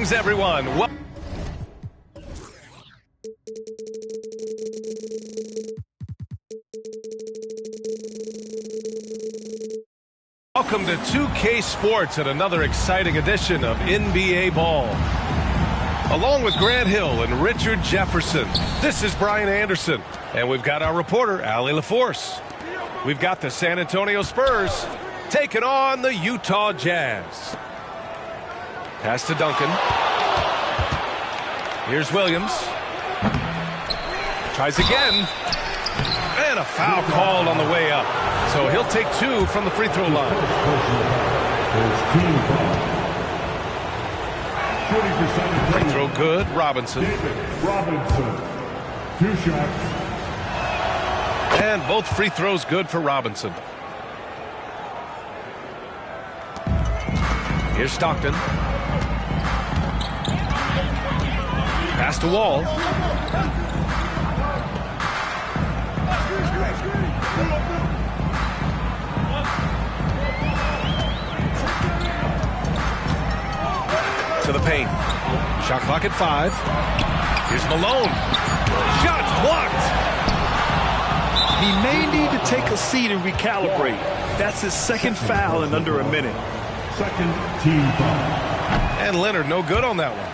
Greetings, everyone. Welcome to 2K Sports and another exciting edition of NBA Ball. Along with Grant Hill and Richard Jefferson, this is Brian Anderson. And we've got our reporter, Allie LaForce. We've got the San Antonio Spurs taking on the Utah Jazz. Pass to Duncan. Here's Williams. Tries again. And a foul called on the way up. So he'll take two from the free throw line. Free throw good. Robinson. Robinson. 2 shots. And both free throws good for Robinson. Here's Stockton. Pass to Wall. To the paint. Shot clock at 5. Here's Malone. Shot blocked. He may need to take a seat and recalibrate. That's his second foul in under a minute. Second team foul. And Leonard no good on that one.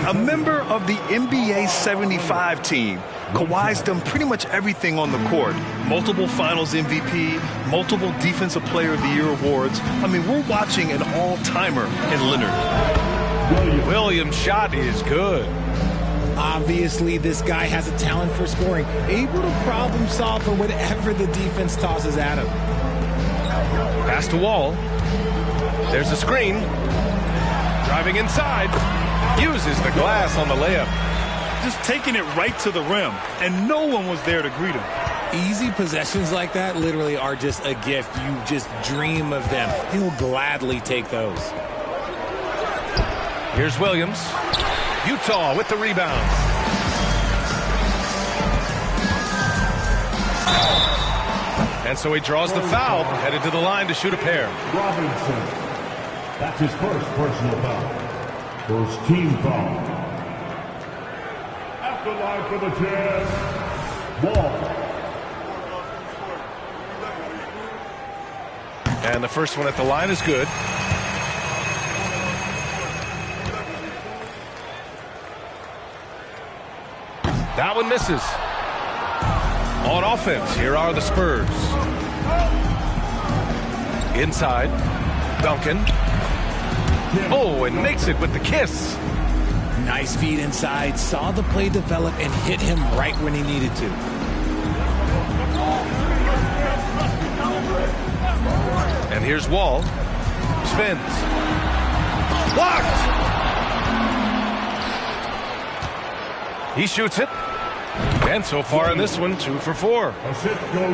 A member of the NBA 75 team. Kawhi's done pretty much everything on the court. Multiple finals MVP, multiple Defensive Player of the Year awards. I mean, we're watching an all-timer in Leonard. Williams' shot is good. Obviously, this guy has a talent for scoring, able to problem solve for whatever the defense tosses at him. Pass to Wall. There's a screen. Driving inside. Uses the glass on the layup. Just taking it right to the rim, and no one was there to greet him. Easy possessions like that literally are just a gift. You just dream of them. He'll gladly take those. Here's Williams. Utah with the rebound. And so he draws the foul, headed to the line to shoot a pair. Robinson. That's his first personal foul. First team foul. At the line for the Jazz. Wall. And the first one at the line is good. That one misses. On offense, here are the Spurs. Inside, Duncan. Oh, and makes it with the kiss. Nice feed inside, saw the play develop and hit him right when he needed to. And here's Wall. Spins. Blocked! He shoots it. And so far in this one, 2 for 4.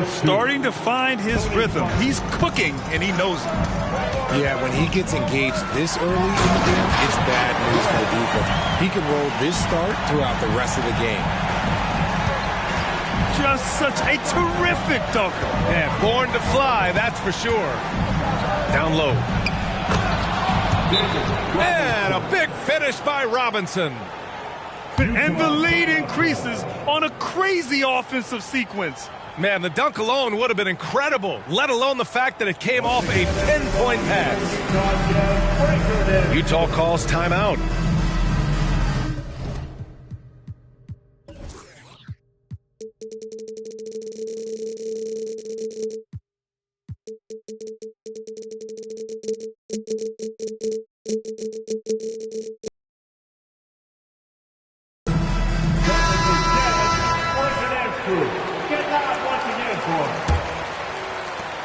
Starting to find his rhythm. He's cooking, and he knows it. Yeah, when he gets engaged this early in the game, it's bad news for the defense. He can roll this start throughout the rest of the game. Just such a terrific dunker. Yeah, born to fly, that's for sure. Down low. And a big finish by Robinson. And the lead increases on a crazy offensive sequence. Man, the dunk alone would have been incredible, let alone the fact that it came off a 10-point pass. Utah calls timeout.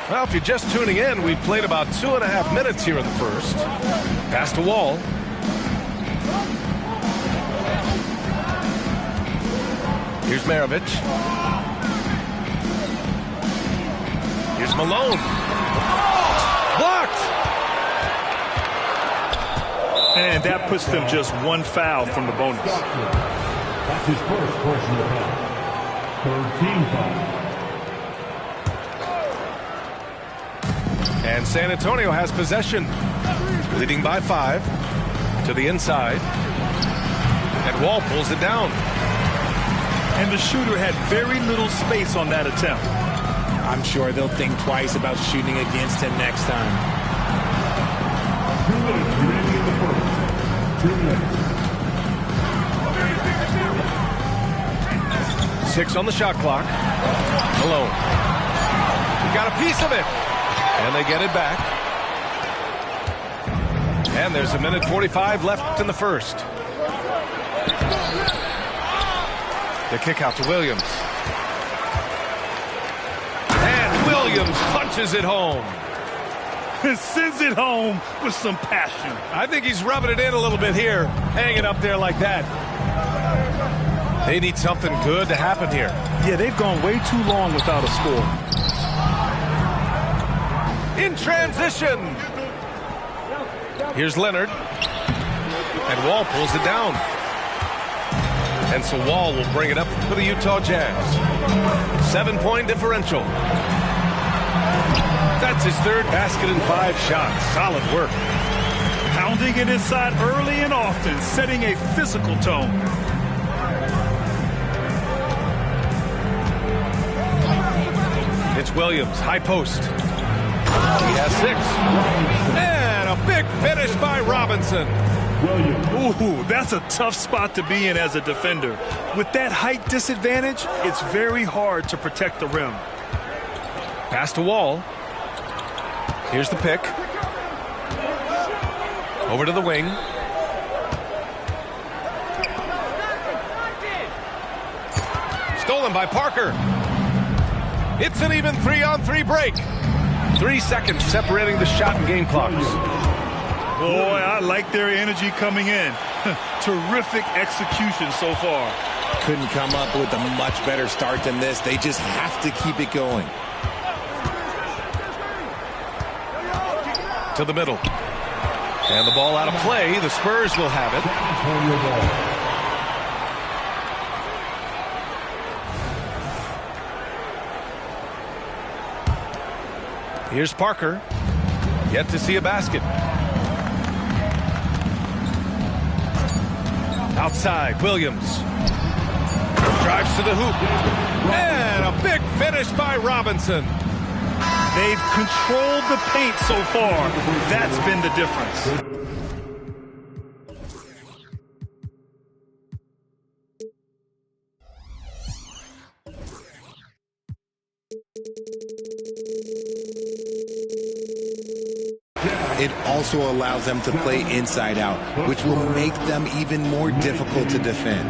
Well, if you're just tuning in, we've played about 2.5 minutes here in the first. Pass to Wall. Here's Maravich. Here's Malone. Blocked! And that puts them just 1 foul from the bonus. That's his first personal foul. Third team foul. And San Antonio has possession, leading by 5. To the inside. And Wall pulls it down. And the shooter had very little space on that attempt. I'm sure they'll think twice about shooting against him next time. 2 minutes remaining in the first. 2 minutes. 6 on the shot clock. Malone. He got a piece of it. And they get it back. And there's a minute 45 left in the first. The kick out to Williams. And Williams punches it home. And sends it home with some passion. I think he's rubbing it in a little bit here, hanging up there like that. They need something good to happen here. Yeah, they've gone way too long without a score. In transition. Here's Leonard. And Wall pulls it down. And so Wall will bring it up for the Utah Jazz. 7-point differential. That's his third basket in 5 shots. Solid work. Pounding it inside early and often, setting a physical tone. It's Williams, high post. He has 6. And a big finish by Robinson. Ooh, that's a tough spot to be in as a defender. With that height disadvantage, it's very hard to protect the rim. Pass to Wall. Here's the pick. Over to the wing. Stolen by Parker. It's an even 3-on-3 break. 3 seconds separating the shot and game clocks. Boy, I like their energy coming in. Terrific execution so far. Couldn't come up with a much better start than this. They just have to keep it going. To the middle. And the ball out of play. The Spurs will have it. Here's Parker. Yet to see a basket. Outside, Williams. Drives to the hoop. And a big finish by Robinson. They've controlled the paint so far. That's been the difference. It also allows them to play inside out, which will make them even more difficult to defend.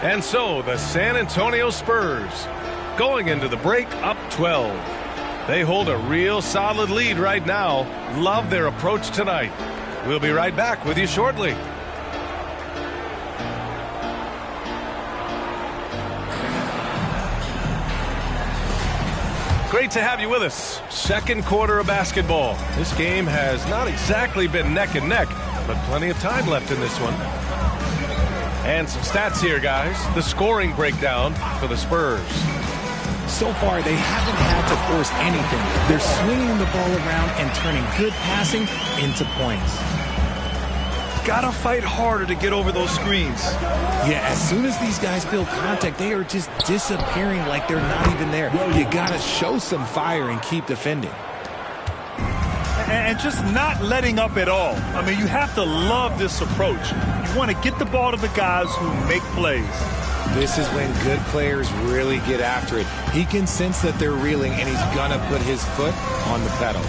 And so the San Antonio Spurs going into the break up 12. They hold a real solid lead right now. Love their approach tonight. We'll be right back with you shortly. Great to have you with us. Second quarter of basketball. This game has not exactly been neck and neck, but plenty of time left in this one. And some stats here, guys. The scoring breakdown for the Spurs. So far, they haven't had to force anything. They're swinging the ball around and turning good passing into points. Gotta fight harder to get over those screens. Yeah, as soon as these guys feel contact, they are just disappearing like they're not even there. You gotta show some fire and keep defending. And just not letting up at all. I mean, you have to love this approach. You want to get the ball to the guys who make plays. This is when good players really get after it. He can sense that they're reeling, and he's gonna put his foot on the pedal.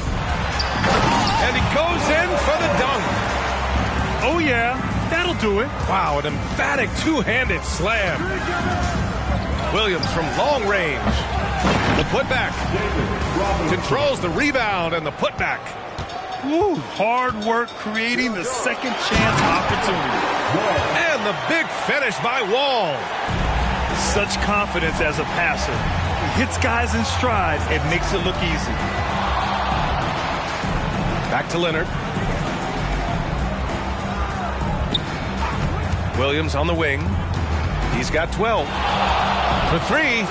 And he goes in for the dunk. Oh, yeah, that'll do it. Wow, an emphatic two-handed slam. Williams from long range. The putback. Controls the rebound and the putback. Woo, hard work creating the second chance opportunity. And the big finish by Wall. Such confidence as a passer. He hits guys in stride and makes it look easy. Back to Leonard. Williams on the wing. He's got 12. For 3.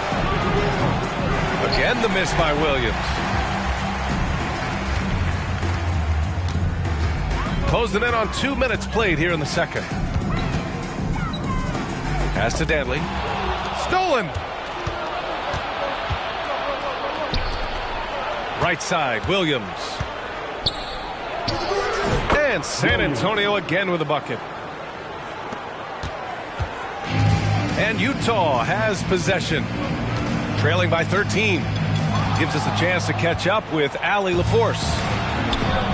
Again, the miss by Williams. Closing in on 2 minutes played here in the second. Pass to Danley. Stolen. Right side, Williams. And San Antonio again with a bucket. And Utah has possession. Trailing by 13. Gives us a chance to catch up with Allie LaForce.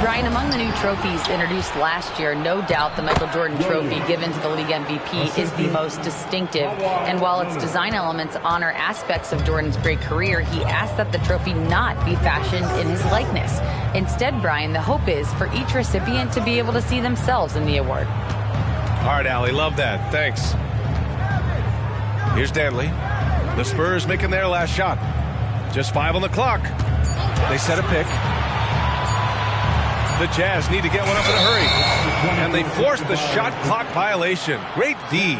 Brian, among the new trophies introduced last year, no doubt the Michael Jordan Trophy given to the league MVP is the most distinctive. And while its design elements honor aspects of Jordan's great career, he asked that the trophy not be fashioned in his likeness. Instead, Brian, the hope is for each recipient to be able to see themselves in the award. All right, Allie, love that. Thanks. Here's Danley. The Spurs making their last shot. Just 5 on the clock. They set a pick. The Jazz need to get one up in a hurry. And they force the shot clock violation. Great D.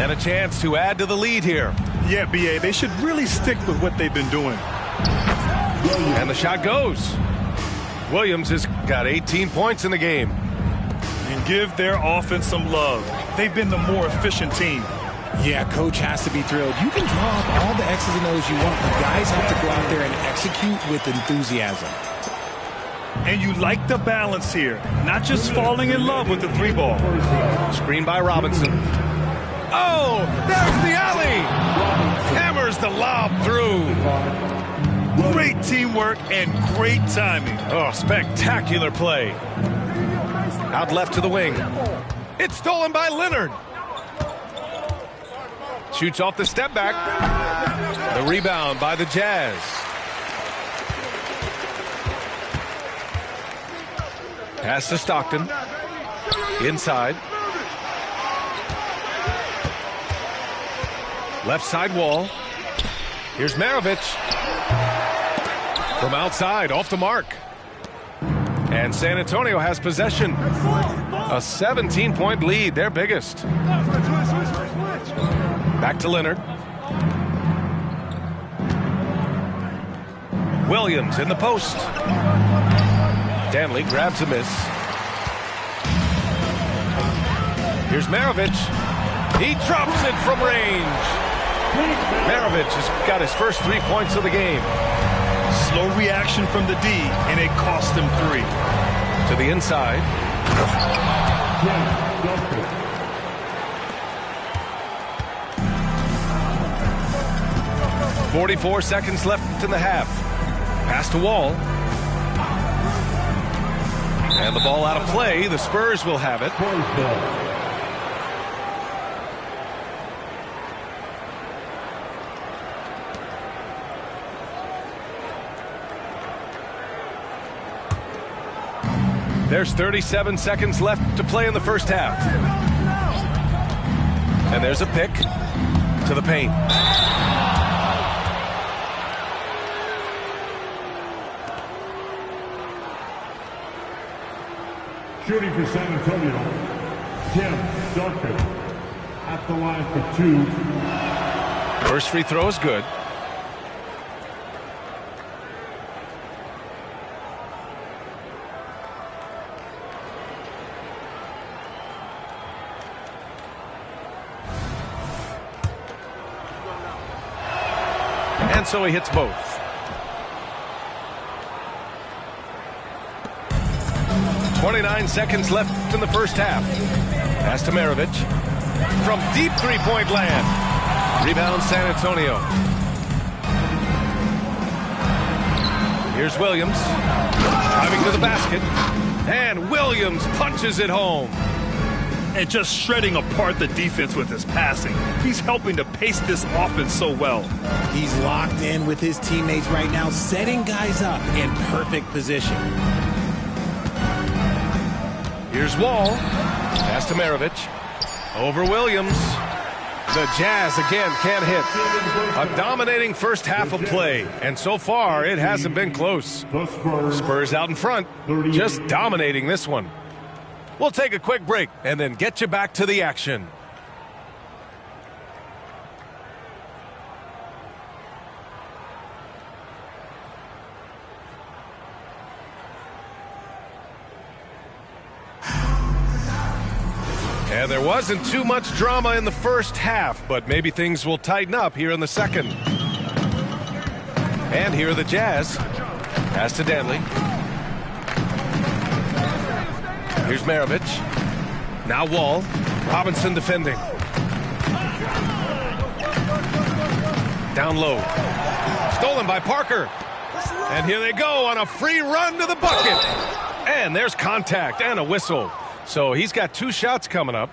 And a chance to add to the lead here. Yeah, B.A., they should really stick with what they've been doing. And the shot goes. Williams has got 18 points in the game. And give their offense some love. They've been the more efficient team. Yeah, coach has to be thrilled. You can draw up all the X's and O's you want, but guys have to go out there and execute with enthusiasm. And you like the balance here, not just falling in love with the 3-ball. Screen by Robinson. Oh, there's the alley. Hammers the lob through. Great teamwork and great timing. Oh, spectacular play. Out left to the wing. It's stolen by Leonard. Shoots off the step back. The rebound by the Jazz. Pass to Stockton. Inside. Left side wall. Here's Maravich. From outside, off the mark. And San Antonio has possession. A 17-point lead, their biggest. Back to Leonard. Williams in the post. Danley grabs a miss. Here's Maravich. He drops it from range. Maravich has got his first 3 points of the game. Slow reaction from the D, and it cost him 3. To the inside. 44 seconds left in the half. Pass to Wall. And the ball out of play. The Spurs will have it. There's 37 seconds left to play in the first half. And there's a pick to the paint. Shooting for San Antonio, Tim Duncan at the line for 2. First free throw is good. And so he hits both. .29 seconds left in the first half. Pass to Maravich. From deep three-point land. Rebound San Antonio. Here's Williams. Driving to the basket. And Williams punches it home. And just shredding apart the defense with his passing. He's helping to pace this offense so well. He's locked in with his teammates right now, setting guys up in perfect position. Here's Wall. Pass to Maravich. Over Williams. The Jazz again can't hit. A dominating first half of play. And so far, it hasn't been close. Spurs out in front. Just dominating this one. We'll take a quick break and then get you back to the action. And there wasn't too much drama in the first half, but maybe things will tighten up here in the second. And here are the Jazz. Pass to Danley. Here's Maravich. Now Wall. Robinson defending. Down low. Stolen by Parker. And here they go on a free run to the bucket. And there's contact and a whistle. So he's got 2 shots coming up.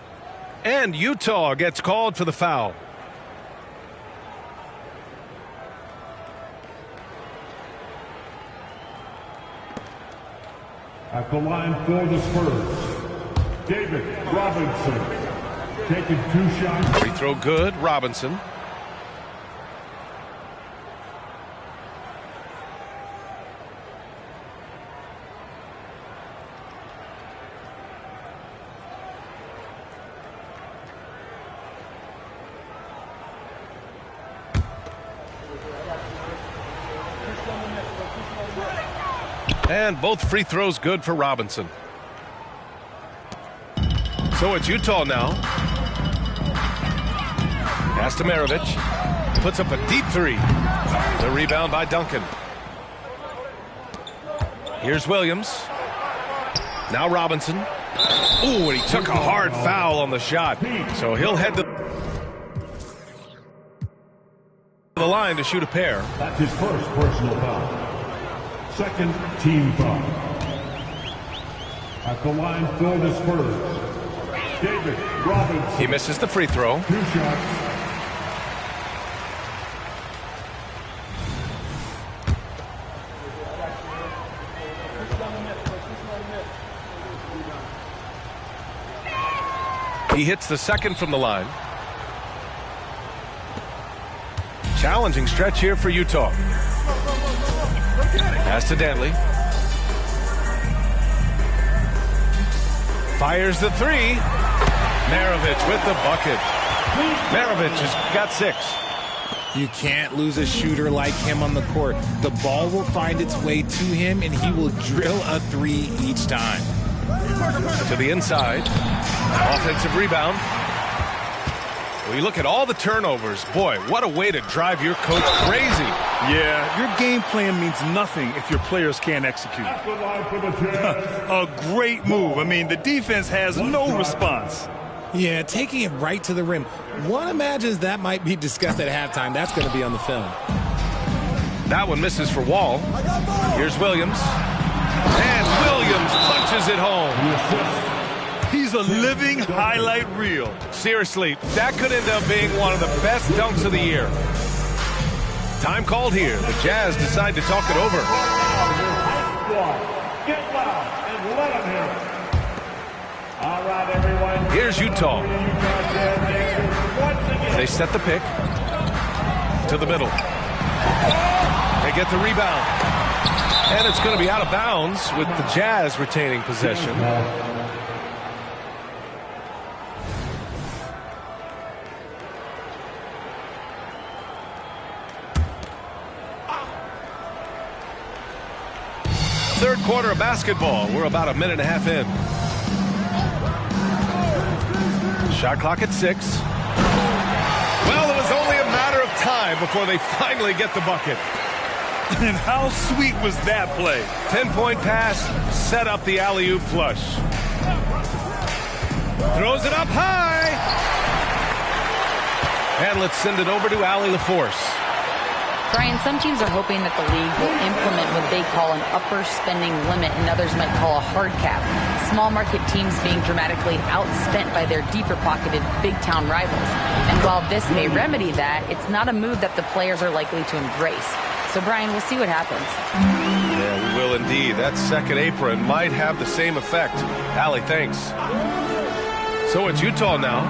And Utah gets called for the foul. At the line for the Spurs, David Robinson. Taking 2 shots. Free throw good. Robinson. And both free throws good for Robinson. So it's Utah now. Pass to Maravich. Puts up a deep 3. The rebound by Duncan. Here's Williams. Now Robinson. Ooh, and he took a hard foul on the shot. So he'll head to the line to shoot a pair. That's his first personal foul. Second team foul. At the line for the Spurs, David Robinson. He misses the free throw. 2 shots. He hits the second from the line. Challenging stretch here for Utah. Pass to Danley. Fires the 3. Maravich with the bucket. Maravich has got 6. You can't lose a shooter like him on the court. The ball will find its way to him, and he will drill a 3 each time. To the inside. Offensive rebound. Well, you look at all the turnovers. Boy, what a way to drive your coach crazy. Yeah, your game plan means nothing if your players can't execute. At the line for the Jazz, A great move. I mean, the defense has no response. Yeah, taking it right to the rim. One imagines that might be discussed at halftime. That's going to be on the film. That one misses for Wall. Here's Williams. And Williams punches it home. He's a living highlight reel. Seriously, that could end up being one of the best dunks of the year. Time called here. The Jazz decide to talk it over. get loud and let them hear it. All right, everyone. Here's Utah. They set the pick to the middle. They get the rebound. And it's going to be out of bounds with the Jazz retaining possession. Third quarter of basketball. We're about a minute and a half in. Shot clock at 6. Well, it was only a matter of time before they finally get the bucket. And how sweet was that play? 10-point pass, set up the alley-oop flush. Throws it up high. And let's send it over to Allie LaForce. Brian, some teams are hoping that the league will implement what they call an upper spending limit and others might call a hard cap. Small market teams being dramatically outspent by their deeper pocketed big town rivals. And while this may remedy that, it's not a move that the players are likely to embrace. So Brian, we'll see what happens. Yeah, we will indeed. That second apron might have the same effect. Allie, thanks. So it's Utah now.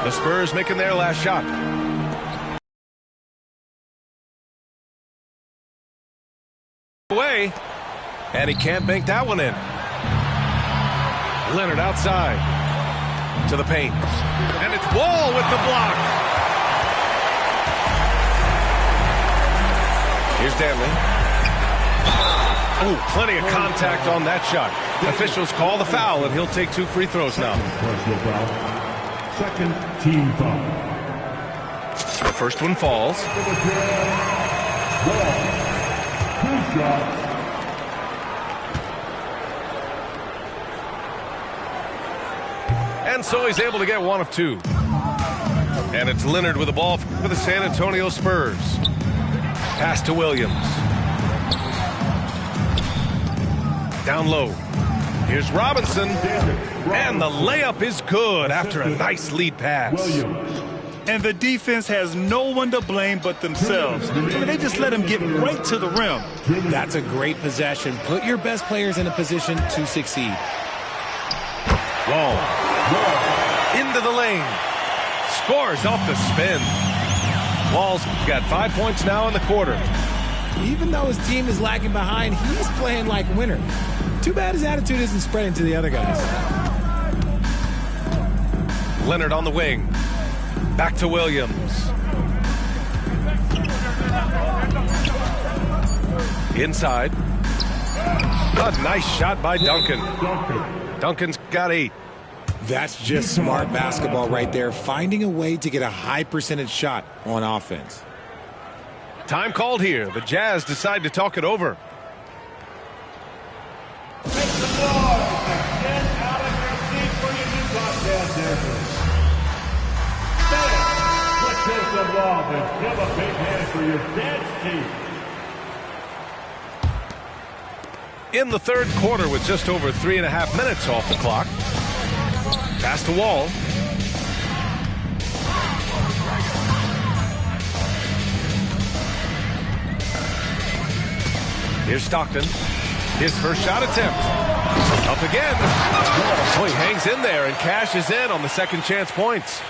The Spurs making their last shot. Away, and he can't bank that one in. Leonard outside to the paint, and it's Wall with the block. Here's Danley. Oh, plenty of contact on that shot. Officials call the foul, and he'll take 2 free throws now. Personal foul. Second team foul. The first one falls. Wall. 2 shots. And so he's able to get 1 of 2. And it's Leonard with the ball for the San Antonio Spurs. Pass to Williams. Down low. Here's Robinson. And the layup is good after a nice lead pass. Williams. And the defense has no one to blame but themselves. I mean, they just let him get right to the rim. That's a great possession. Put your best players in a position to succeed. Wall. Into the lane. Scores off the spin. Wall's got 5 points now in the quarter. Even though his team is lagging behind, he's playing like a winner. Too bad his attitude isn't spreading to the other guys. Leonard on the wing. Back to Williams. Inside. A nice shot by Duncan. Duncan's got 8. That's just smart basketball right there, finding a way to get a high percentage shot on offense. Time called here. The Jazz decide to talk it over. Make some noise and get out of your seat for your new broadcast service. Let's show some love and give a big hand for your dance team. In the third quarter with just over 3.5 minutes off the clock. Pass to Wall. Here's Stockton. His first shot attempt. Up again. Oh, he hangs in there and cashes in on the second chance points.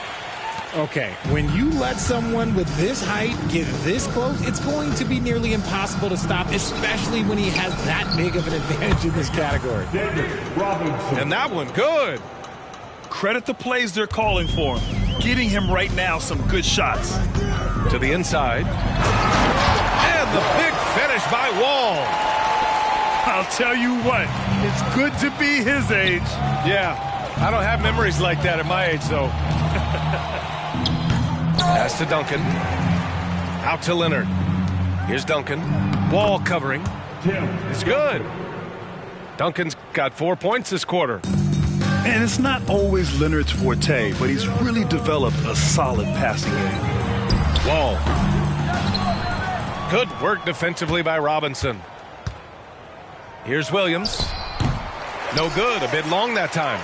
Okay, when you let someone with this height get this close, it's going to be nearly impossible to stop, especially when he has that big of an advantage in this category. David Robinson. And that one, good. Credit the plays they're calling for him. Getting him right now some good shots. To the inside. And the big finish by Wall. I'll tell you what, it's good to be his age. Yeah, I don't have memories like that at my age, though. Pass to Duncan. Out to Leonard. Here's Duncan. Wall covering. It's good. Duncan's got 4 points this quarter. And it's not always Leonard's forte, but he's really developed a solid passing game. Wall. Good work defensively by Robinson. Here's Williams. No good. A bit long that time.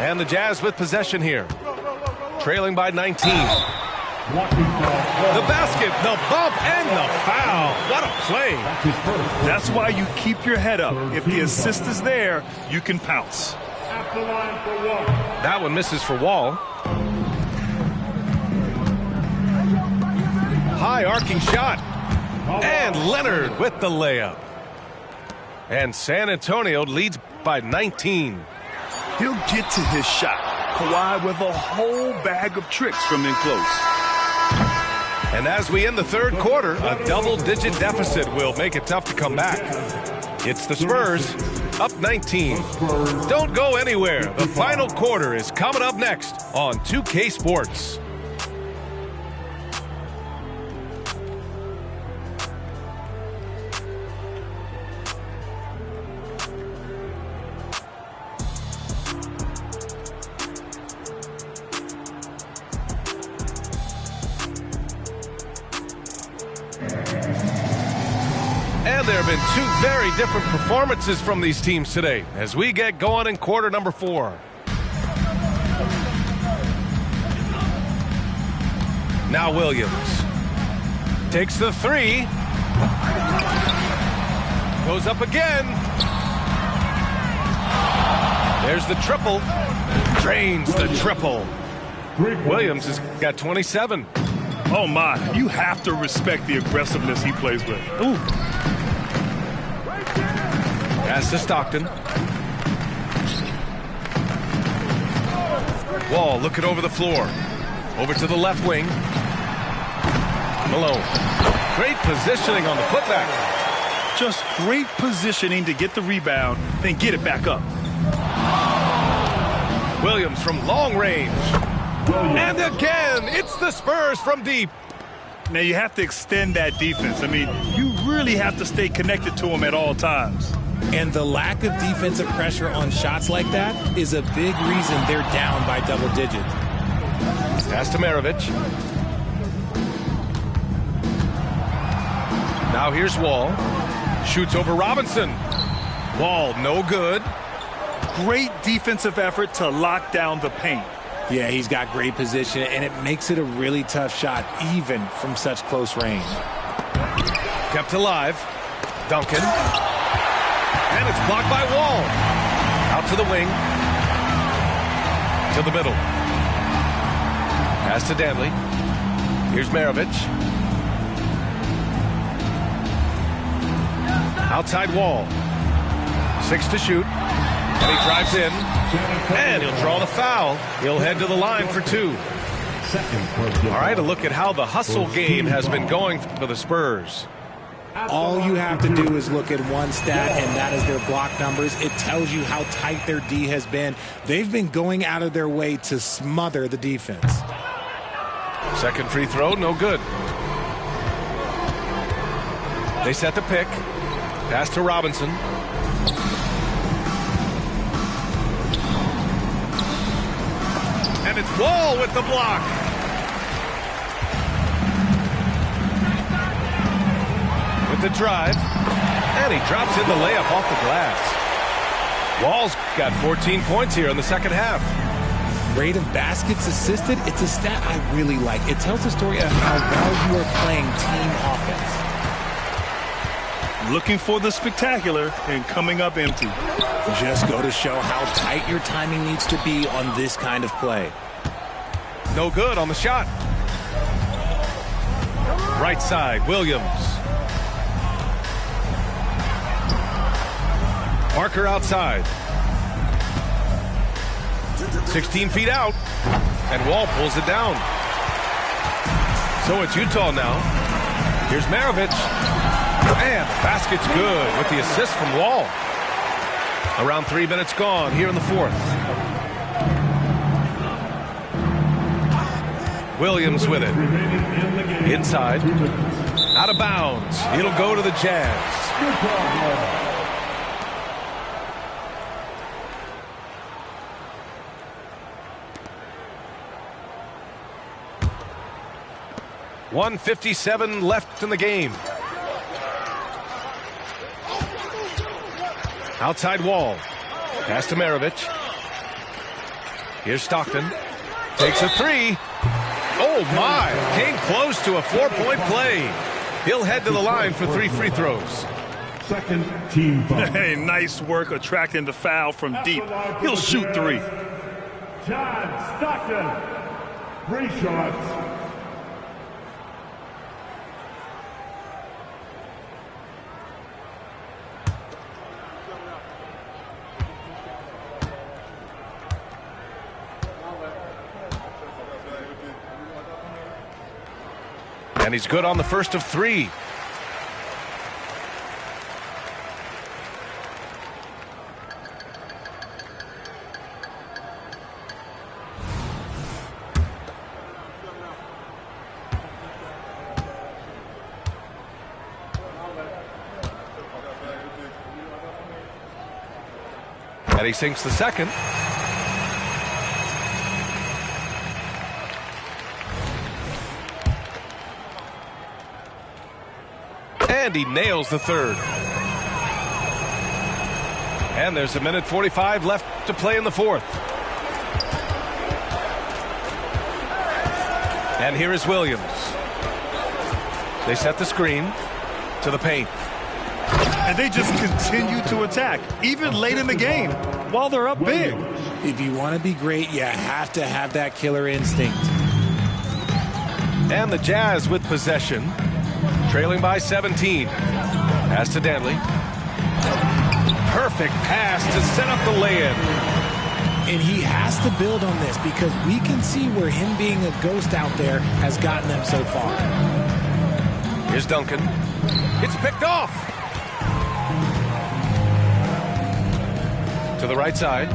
And the Jazz with possession here. Trailing by 19. The basket, the bump, and the foul. What a play. That's why you keep your head up. If the assist is there, you can pounce. At the line for one. That one misses for Wall. High arcing shot. And Leonard with the layup. And San Antonio leads by 19. He'll get to his shot. Kawhi with a whole bag of tricks from in close. And as we end the third quarter, a double-digit deficit will make it tough to come back. It's the Spurs, up 19. Don't go anywhere. The final quarter is coming up next on 2K Sports. And there have been two very different performances from these teams today as we get going in quarter number 4. Now Williams takes the 3. Goes up again. There's the triple. Drains the triple. Williams has got 27. Oh, my. You have to respect the aggressiveness he plays with. Ooh. Pass to Stockton. Wall looking over the floor. Over to the left wing. Malone. Great positioning on the putback. Just great positioning to get the rebound, then get it back up. Williams from long range. And again, it's the Spurs from deep. Now you have to extend that defense. I mean, you really have to stay connected to them at all times. And the lack of defensive pressure on shots like that is a big reason they're down by double digits. Pass to Maravich. Now here's Wall. Shoots over Robinson. Wall, no good. Great defensive effort to lock down the paint. Yeah, he's got great position, and it makes it a really tough shot, even from such close range. Kept alive. Duncan. And it's blocked by Wall. Out to the wing. To the middle. Pass to Danley. Here's Maravich. Outside Wall. 6 to shoot. And he drives in. And he'll draw the foul. He'll head to the line for 2. All right, a look at how the hustle game has been going for the Spurs. All you have to do is look at one stat, and that is their block numbers. It tells you how tight their D has been. They've been going out of their way to smother the defense. Second free throw, no good. They set the pick. Pass to Robinson. And it's Wall with the block. With the drive. And he drops in the layup off the glass. Wall's got 14 points here in the second half. Rate of baskets assisted, it's a stat I really like. It tells the story of how well you are playing team offense. Looking for the spectacular and coming up empty. Just go to show how tight your timing needs to be on this kind of play. No good on the shot. Right side, Williams. Parker outside. 16 feet out. And Wall pulls it down. So it's Utah now. Here's Maravich. And the basket's good with the assist from Wall. Around 3 minutes gone here in the fourth. Williams with it. Inside. Out of bounds. It'll go to the Jazz. 1:57 left in the game. Outside Wall. Pass to Maravich. Here's Stockton. Takes a three. Oh, my. Came close to a 4-point play. He'll head to the line for 3 free throws. Second team foul. Hey, nice work attracting the foul from deep. He'll shoot 3. John Stockton. 3 shots. And he's good on the first of 3. And he sinks the second. And he nails the third. And there's 1:45 left to play in the fourth. And here is Williams. They set the screen to the paint. And they just continue to attack, even late in the game, while they're up big. If you want to be great, you have to have that killer instinct. And the Jazz with possession. Trailing by 17. Pass to Danley. Perfect pass to set up the lay-in. And he has to build on this because we can see where him being a ghost out there has gotten them so far. Here's Duncan. It's picked off. To the right side.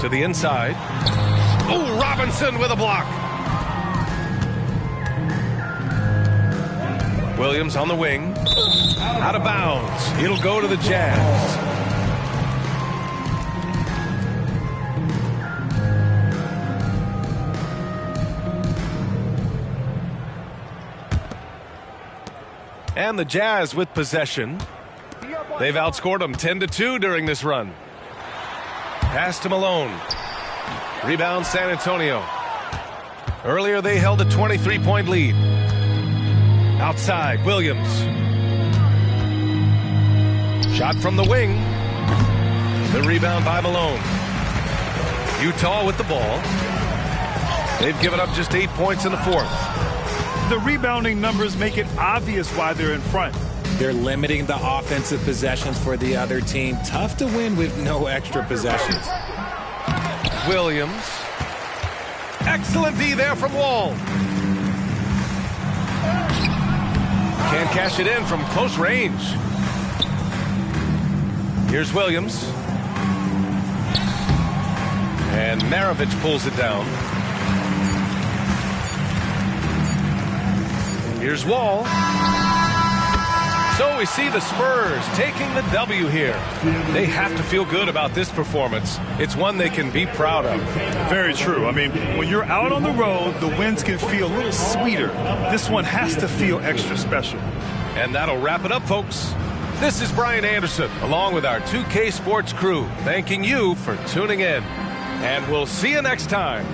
To the inside. Oh, Robinson with a block. Williams on the wing. Out of bounds. It'll go to the Jazz. And the Jazz with possession. They've outscored them 10-2 during this run. Pass to Malone. Rebound San Antonio. Earlier they held a 23-point lead. Outside, Williams. Shot from the wing. The rebound by Malone. Utah with the ball. They've given up just 8 points in the fourth. The rebounding numbers make it obvious why they're in front. They're limiting the offensive possessions for the other team. Tough to win with no extra possessions. Williams. Excellent D there from Wall. Can't cash it in from close range. Here's Williams. And Maravich pulls it down. Here's Wall. So we see the Spurs taking the W here. They have to feel good about this performance. It's one they can be proud of. Very true. I mean, when you're out on the road, the wins can feel a little sweeter. This one has to feel extra special. And that'll wrap it up, folks. This is Brian Anderson, along with our 2K Sports crew, thanking you for tuning in. And we'll see you next time.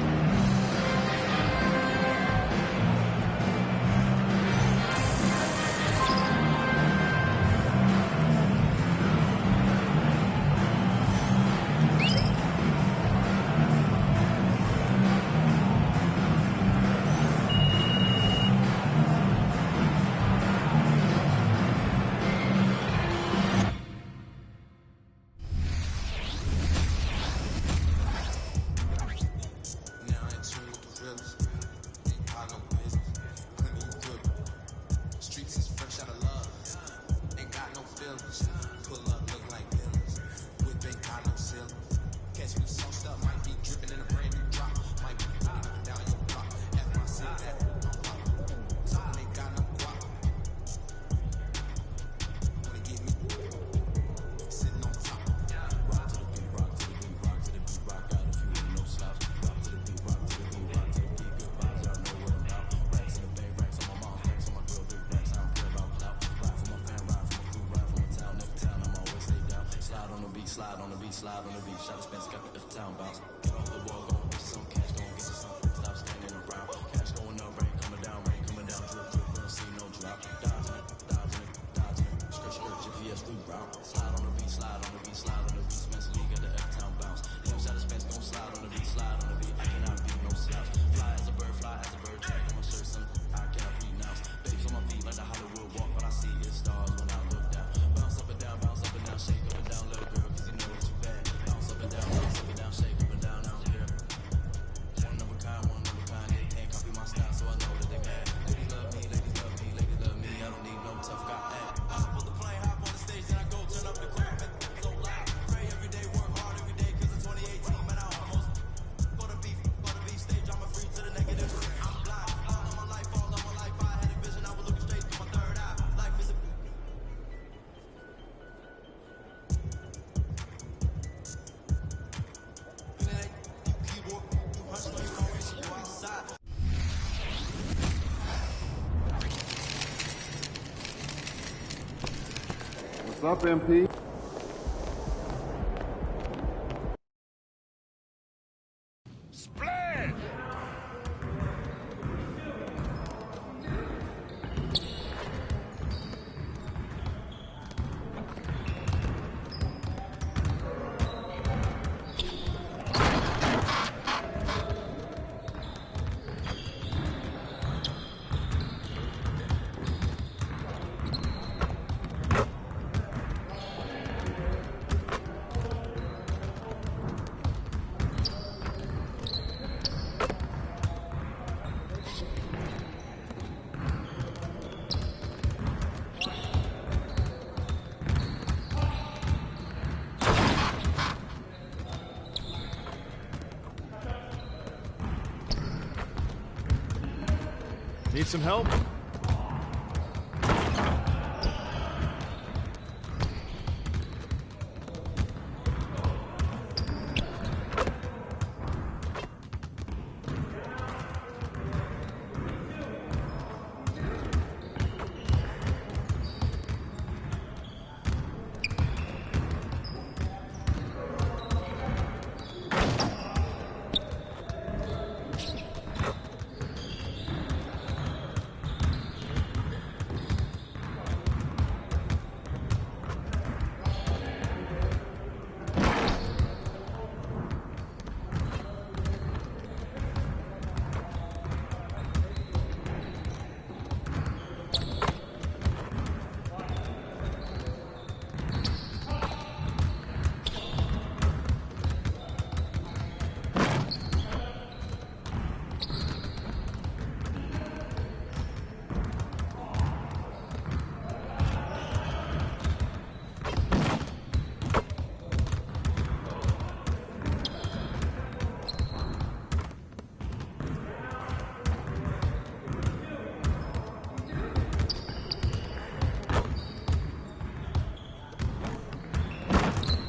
Slide on the beat, shot a Spence, got the town bounce. Get off the wall, go get some cash, go get some. Stop standing around. Cash going up, rain coming down, drip, drip, we don't see no drop. Dodging it, skirt, GPS, we route. Slide on the beat, slide on the beat, slide on the beat. Spence Lee got the F-town bounce. Damn, shot a Spence, gon' slide on the beat, slide on the beat. I cannot be no slouch. Fly as a bird, tag on my shirt, son. I cannot pronounce. Babes on my feet like the Hollywood walk, but I see is stars when I look down. Bounce up and down, shake up and down, little girl, 'cause you know it's your bad. Bounce up and down, shake up and down out here. One of a kind, they can't copy my style, so I know that they mad. Ladies love me, I don't need no tough guy. I put the plane, hop on the stage, then I go turn up the crowd, make it so loud. Pray every day, work hard every day, 'cause in 2018, man, I almost go to beef stage, I'm a free to the negative. I'm blind, all of my life, I had a vision, I was looking straight through my third eye. Life is a What's up, MP? Need some help?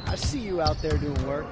I see you out there doing work.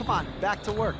Come on, back to work.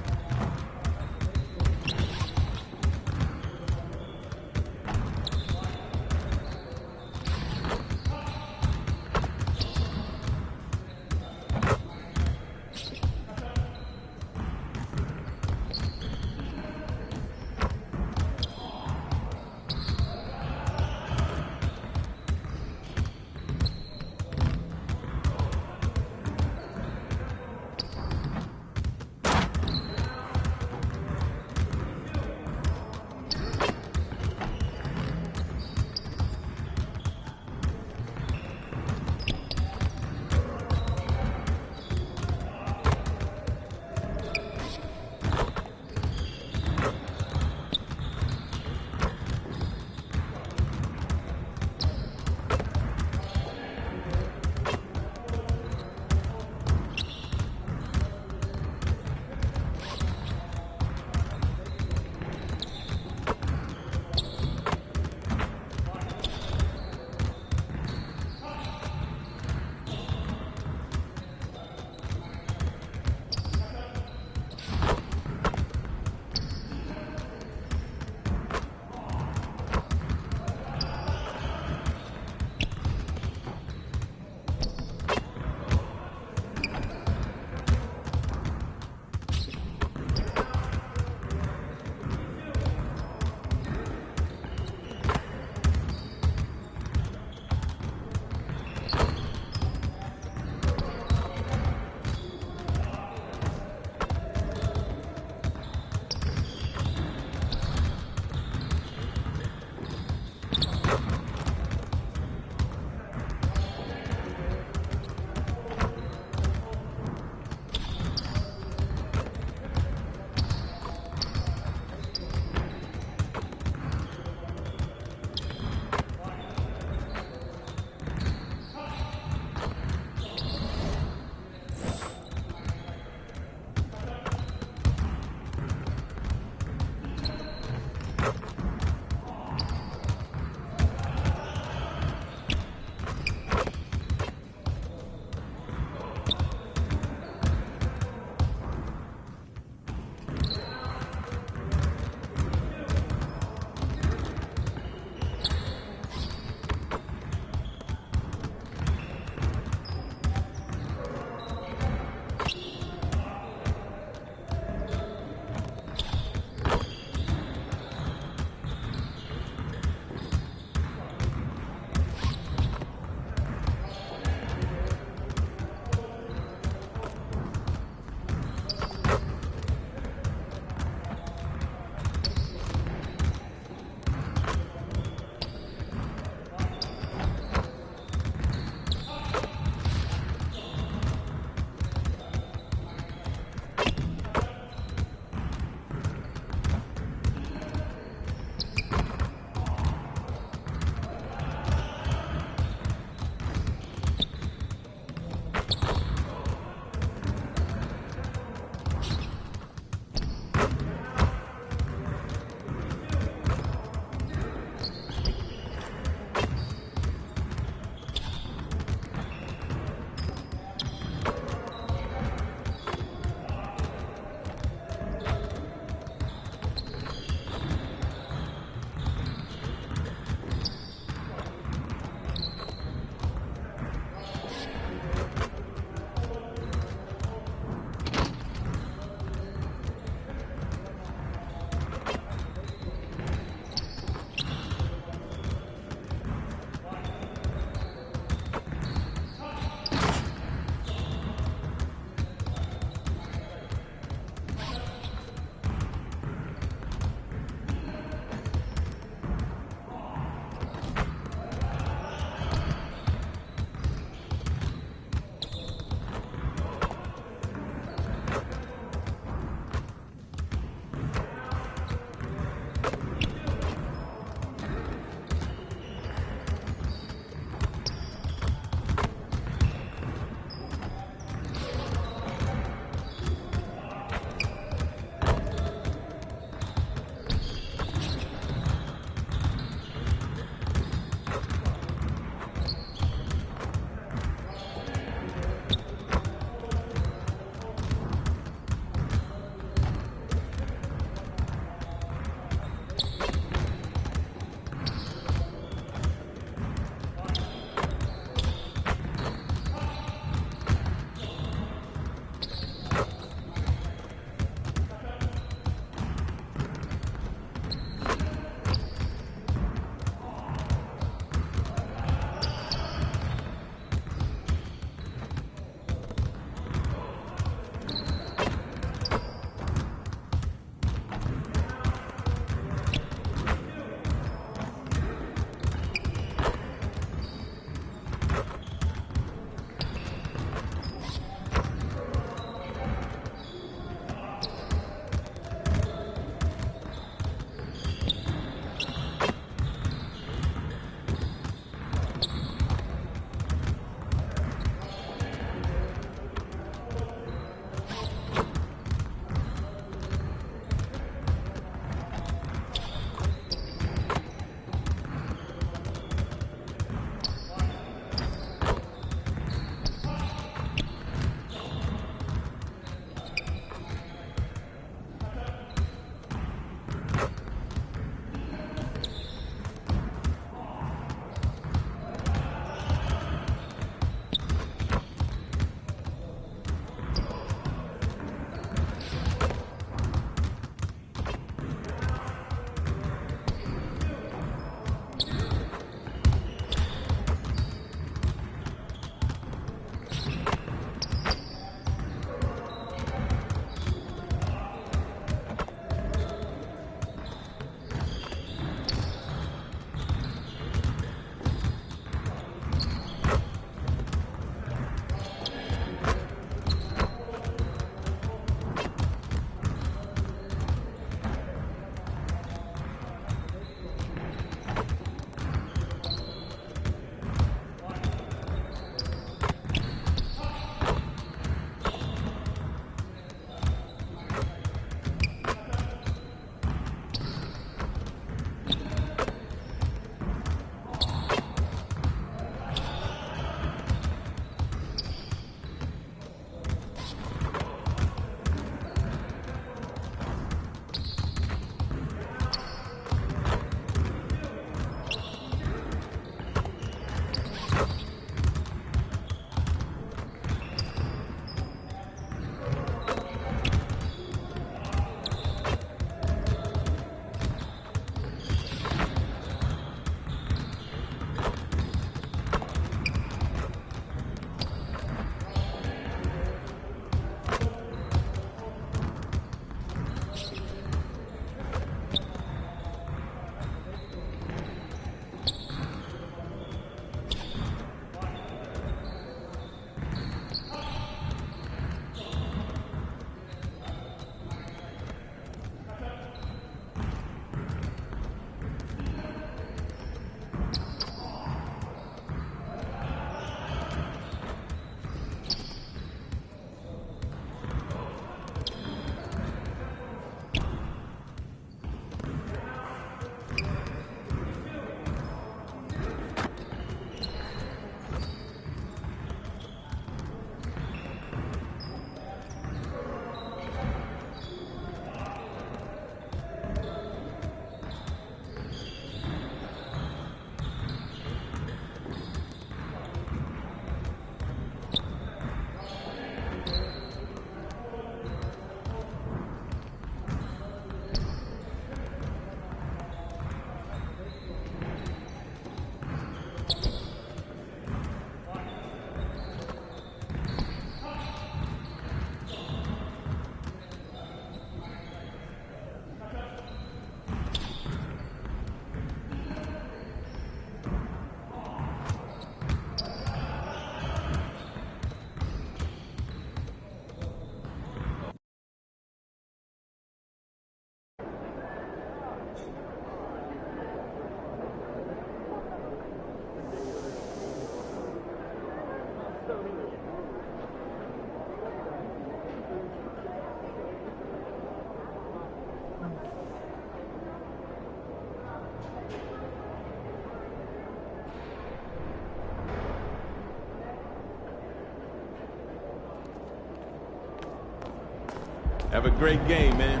Have a great game, man.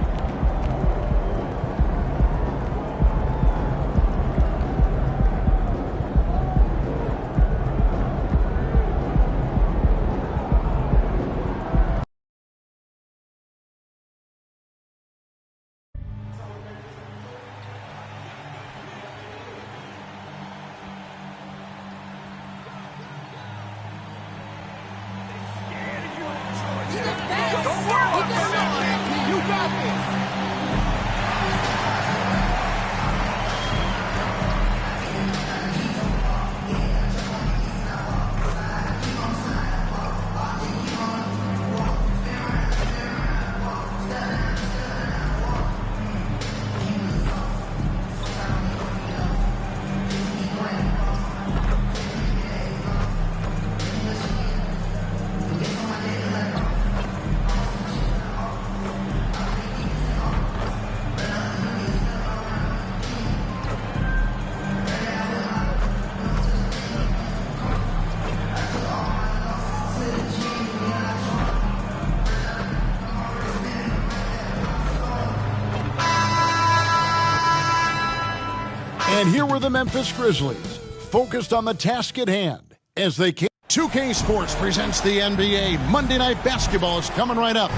And here were the Memphis Grizzlies, focused on the task at hand as they came. 2K Sports presents the NBA Monday Night Basketball. It's coming right up.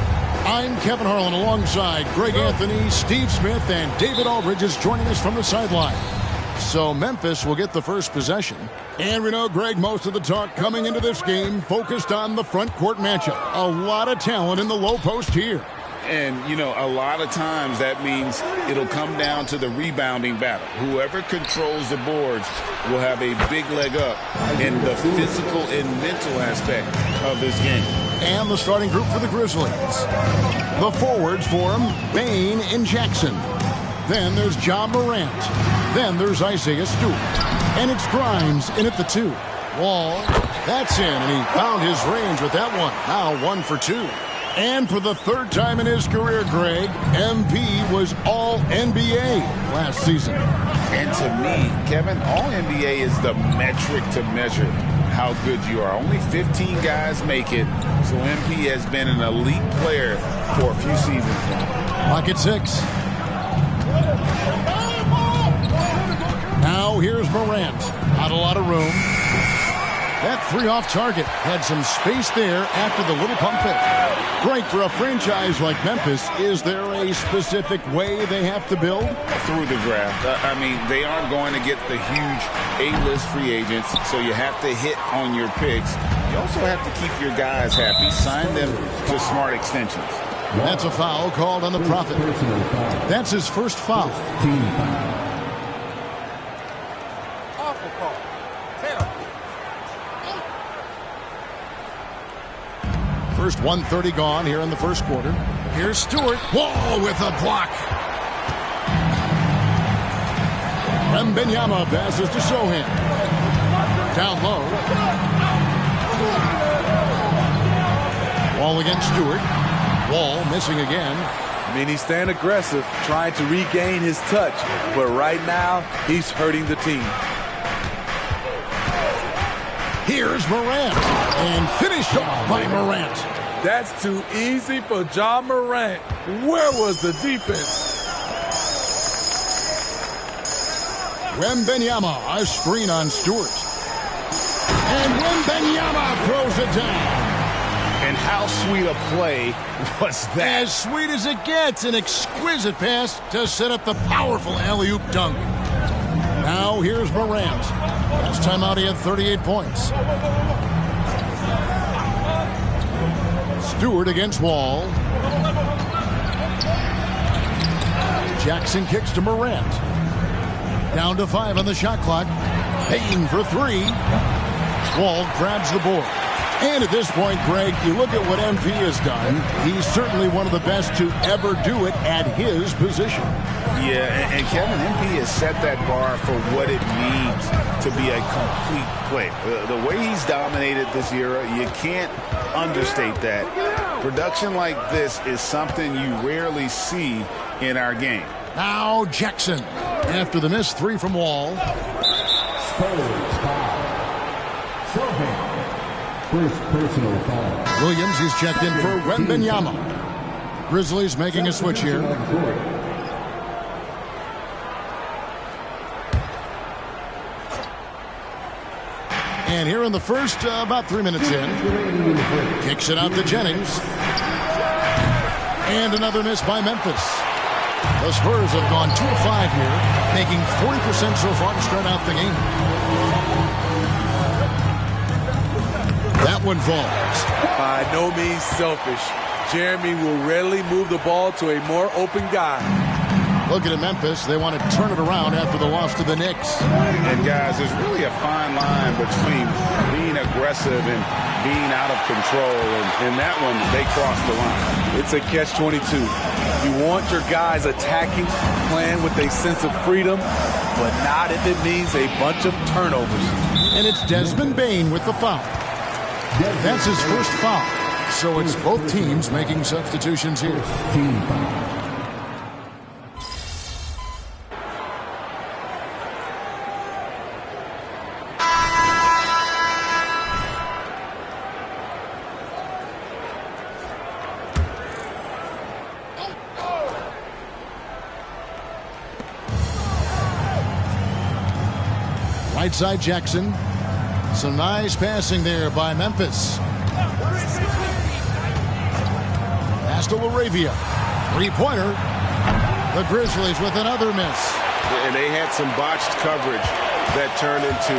I'm Kevin Harlan alongside Greg Anthony, Steve Smith, and David Aldridge is joining us from the sideline. So Memphis will get the first possession. And we know, Greg, most of the talk coming into this game focused on the front court matchup. A lot of talent in the low post here. And, you know, a lot of times that means it'll come down to the rebounding battle. Whoever controls the boards will have a big leg up in the physical and mental aspect of this game. And the starting group for the Grizzlies. The forwards for them, Bane and Jackson. Then there's Ja Morant. Then there's Isaiah Stewart. And it's Grimes in at the 2. Wall, that's in, and he found his range with that one. Now 1 for 2. And for the third time in his career, Greg, MP was All-NBA last season. And to me, Kevin, All-NBA is the metric to measure how good you are. Only 15 guys make it, so MP has been an elite player for a few seasons now. Clock at 6. Now here's Morant. Not a lot of room. That 3 off target had some space there after the little pump fake. Great for a franchise like Memphis. Is there a specific way they have to build? Through the draft. I mean, they aren't going to get the huge A-list free agents, so you have to hit on your picks. You also have to keep your guys happy. Sign them to smart extensions. That's a foul called on the Prophet. That's his first foul. Awful call. Terrible. First 1:30 gone here in the first quarter. Here's Stewart. Wall with a block. Wembanyama passes to Sohan. Down low. Wall against Stewart. Wall missing again. I mean, he's staying aggressive, trying to regain his touch. But right now, he's hurting the team. Here's Morant. And finished off by Morant. That's too easy for Ja Morant. Where was the defense? Wembanyama, a screen on Stewart. And Wembanyama throws it down. And how sweet a play was that? As sweet as it gets, an exquisite pass to set up the powerful alley-oop dunk. Now here's Morant. Last time out he had 38 points. Stewart against Wall. Jackson kicks to Morant. Down to 5 on the shot clock. Payne for 3. Wall grabs the board. And at this point, Greg, you look at what MP has done. He's certainly one of the best to ever do it at his position. Yeah, and Kevin, MP has set that bar for what it means to be a complete player. The way he's dominated this era, you can't understate that. Production like this is something you rarely see in our game. Now Jackson, after the missed 3 from Wall. Spurs foul. Sohan. First personal foul. Williams is checked in for Wembanyama. Grizzlies making a switch here. And here in the first, about 3 minutes in, kicks it out to Jennings. And another miss by Memphis. The Spurs have gone 2 of 5 here, making 40% so far to start out the game. That one falls. By no means selfish. Jeremy will readily move the ball to a more open guy. Looking at Memphis, they want to turn it around after the loss to the Knicks. And guys, there's really a fine line between being aggressive and being out of control. And in that one, they crossed the line. It's a catch-22. You want your guys attacking, playing with a sense of freedom, but not if it means a bunch of turnovers. And it's Desmond Bane with the foul. That's his first foul. So it's both teams making substitutions here. Team foul. Right side Jackson. Some nice passing there by Memphis. Pass to LaRavia. Three-pointer. The Grizzlies with another miss. And they had some botched coverage that turned into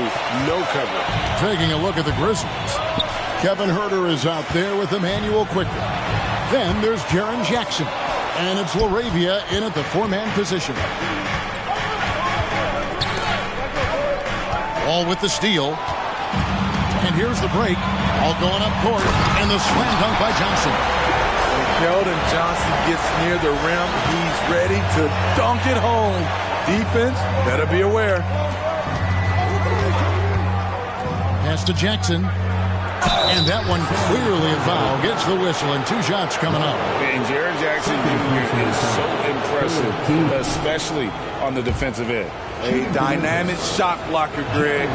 no coverage. Taking a look at the Grizzlies. Kevin Huerter is out there with Emmanuel Quickly. Then there's Jaren Jackson. And it's LaRavia in at the four-man position. All with the steal. And here's the break. All going up court. And the slam dunk by Johnson. When Keldon Johnson gets near the rim, he's ready to dunk it home. Defense, better be aware. Pass to Jackson. And that one clearly a foul. Gets the whistle and 2 shots coming up. And Jaren Jackson Jr. is so impressive, especially on the defensive end. A dynamic shot blocker, Greg.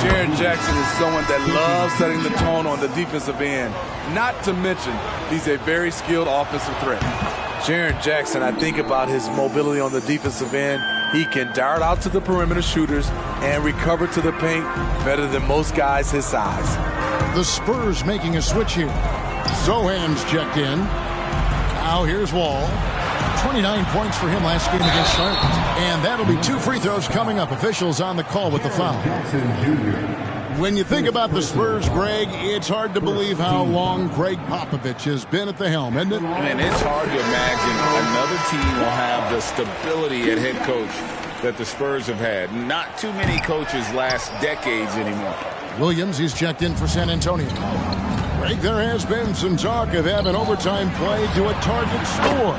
Jaren Jackson is someone that loves setting the tone on the defensive end. Not to mention, he's a very skilled offensive threat. Jaren Jackson, I think about his mobility on the defensive end. He can dart out to the perimeter shooters and recover to the paint better than most guys his size. The Spurs making a switch here. Zohan's checked in. Now here's Wall. 29 points for him last game against Charlotte. And that'll be 2 free throws coming up. Officials on the call with the foul. When you think about the Spurs, Greg, it's hard to believe how long Greg Popovich has been at the helm, isn't it? Man, it's hard to imagine another team will have the stability at head coach that the Spurs have had. Not too many coaches last decades anymore. Williams, he's checked in for San Antonio. Greg, there has been some talk of having overtime play to a target score.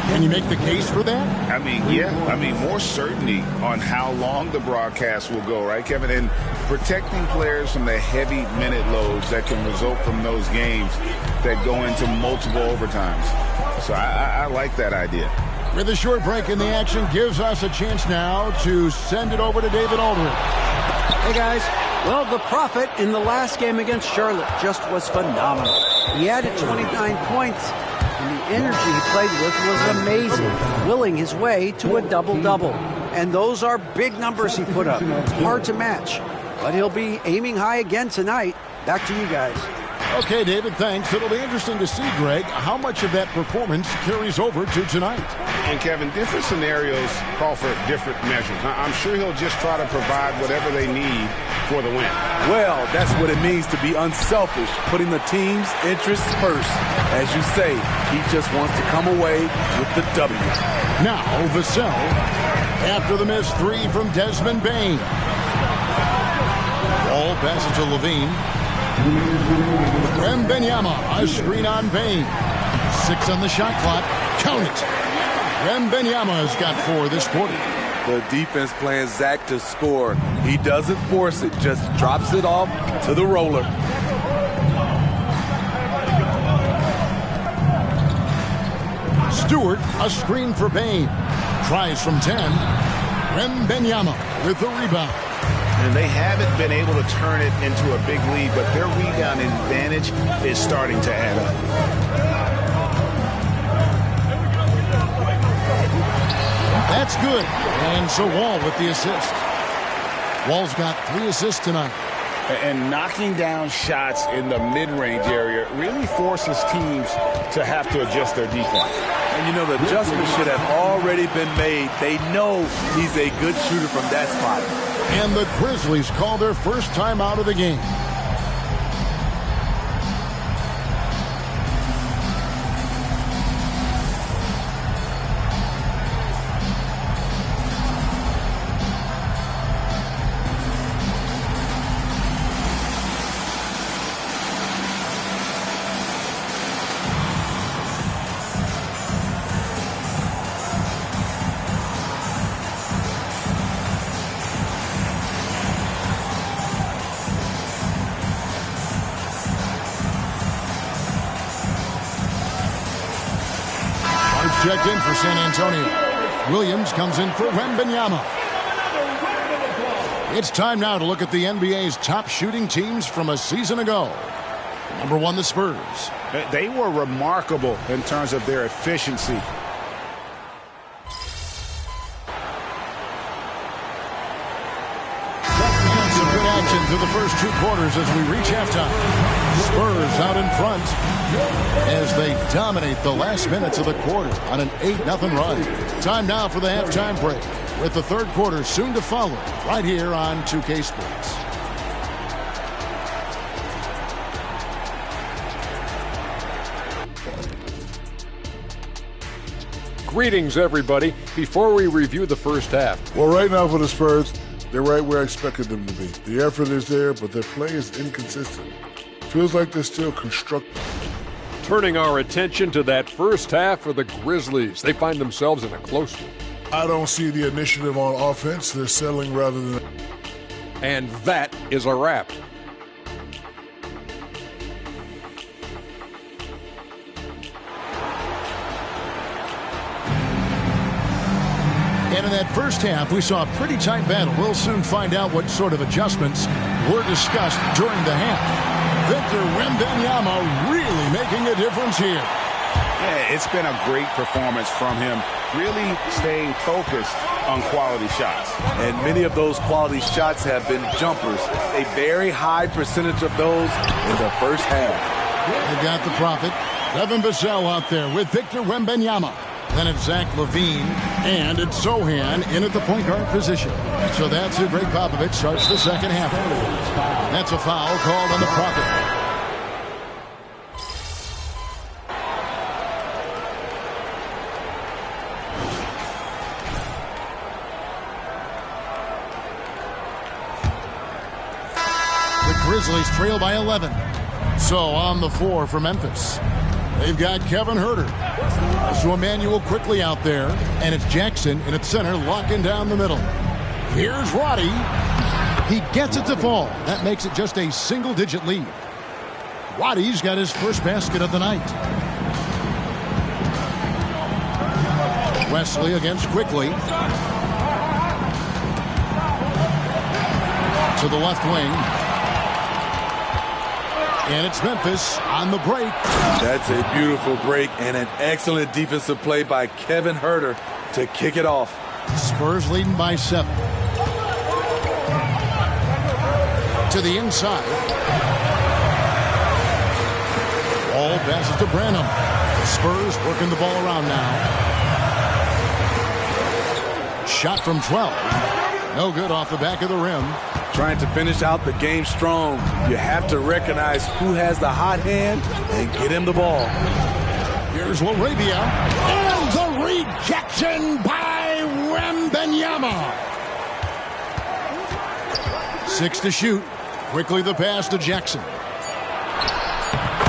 Can you make the case for that? I mean, yeah. I mean, more certainty on how long the broadcast will go, right, Kevin? And protecting players from the heavy minute loads that can result from those games that go into multiple overtimes. So I like that idea. With a short break in the action, gives us a chance now to send it over to David Aldridge. Hey, guys. Well, the Prophet in the last game against Charlotte just was phenomenal. He added 29 points. And the energy he played with was amazing, willing his way to a double-double. And those are big numbers he put up. It's hard to match. But he'll be aiming high again tonight. Back to you guys. Okay, David, thanks. It'll be interesting to see, Greg, how much of that performance carries over to tonight. And, Kevin, different scenarios call for different measures. I'm sure he'll just try to provide whatever they need for the win. Well, that's what it means to be unselfish, putting the team's interests first. As you say, he just wants to come away with the W. Now, Vassell, after the missed 3 from Desmond Bane. Ball passes to Levine. Wembanyama, a screen on Bane. 6 on the shot clock. Count it. Wembanyama has got 4 this quarter. The defense playing Zach to score. He doesn't force it, just drops it off to the roller. Stewart, a screen for Bane. Tries from 10. Wembanyama with the rebound. And they haven't been able to turn it into a big lead, but their rebound advantage is starting to add up. That's good. And so Wall with the assist. Wall's got 3 assists tonight. And knocking down shots in the mid-range area really forces teams to have to adjust their defense. And, you know, the adjustment should have already been made. They know he's a good shooter from that spot. And the Grizzlies call their first time out of the game. Checked in for San Antonio. Williams comes in for Wembanyama. It's time now to look at the NBA's top shooting teams from a season ago. Number 1, the Spurs. They were remarkable in terms of their efficiency. Some good action through the first 2 quarters as we reach halftime. Spurs out in front as they dominate the last minutes of the quarter on an 8-0 run. Time now for the halftime break, with the third quarter soon to follow right here on 2K Sports. Greetings, everybody. Before we review the first half. Well, right now for the Spurs, they're right where I expected them to be. The effort is there, but their play is inconsistent. Feels like they're still constructing. Turning our attention to that first half for the Grizzlies. They find themselves in a close one. I don't see the initiative on offense. They're settling rather than... And that is a wrap. And in that first half, we saw a pretty tight battle. We'll soon find out what sort of adjustments were discussed during the half. Victor Wembanyama really making a difference here. Yeah, it's been a great performance from him, really staying focused on quality shots. And many of those quality shots have been jumpers. A very high percentage of those in the first half. They've got the Prophet, Devin Vassell out there with Victor Wembanyama. Then it's Zach LaVine, and it's Sochan in at the point guard position. So that's who Greg Popovich starts the second half. That's a foul called on the Prophet. The Grizzlies trail by 11. So on the floor for Memphis, they've got Kevin Huerter. So Emmanuel quickly out there, and it's Jackson in at center, locking down the middle. Here's Roddy. He gets it to fall. That makes it just a single-digit lead. Roddy's got his first basket of the night. Wesley against Quickly. To the left wing. And it's Memphis on the break. That's a beautiful break and an excellent defensive play by Kevin Huerter to kick it off. Spurs leading by 7. To the inside. Ball passes to Branham. The Spurs working the ball around now. Shot from 12. No good off the back of the rim. Trying to finish out the game strong. You have to recognize who has the hot hand and get him the ball. Here's LaRavia. And the rejection by Wembanyama. 6 to shoot. Quickly the pass to Jackson.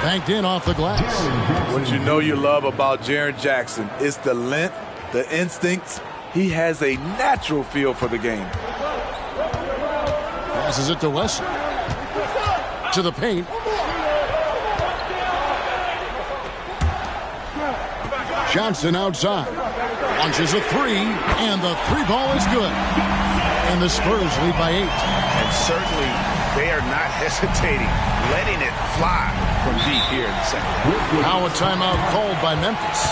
Banked in off the glass. What you know you love about Jaren Jackson is the length, the instincts. He has a natural feel for the game. Passes it to Wesley. To the paint. Johnson outside. Launches a 3, and the 3 ball is good. And the Spurs lead by 8. And certainly they are not hesitating, letting it fly from deep here in the second. Now a timeout called by Memphis.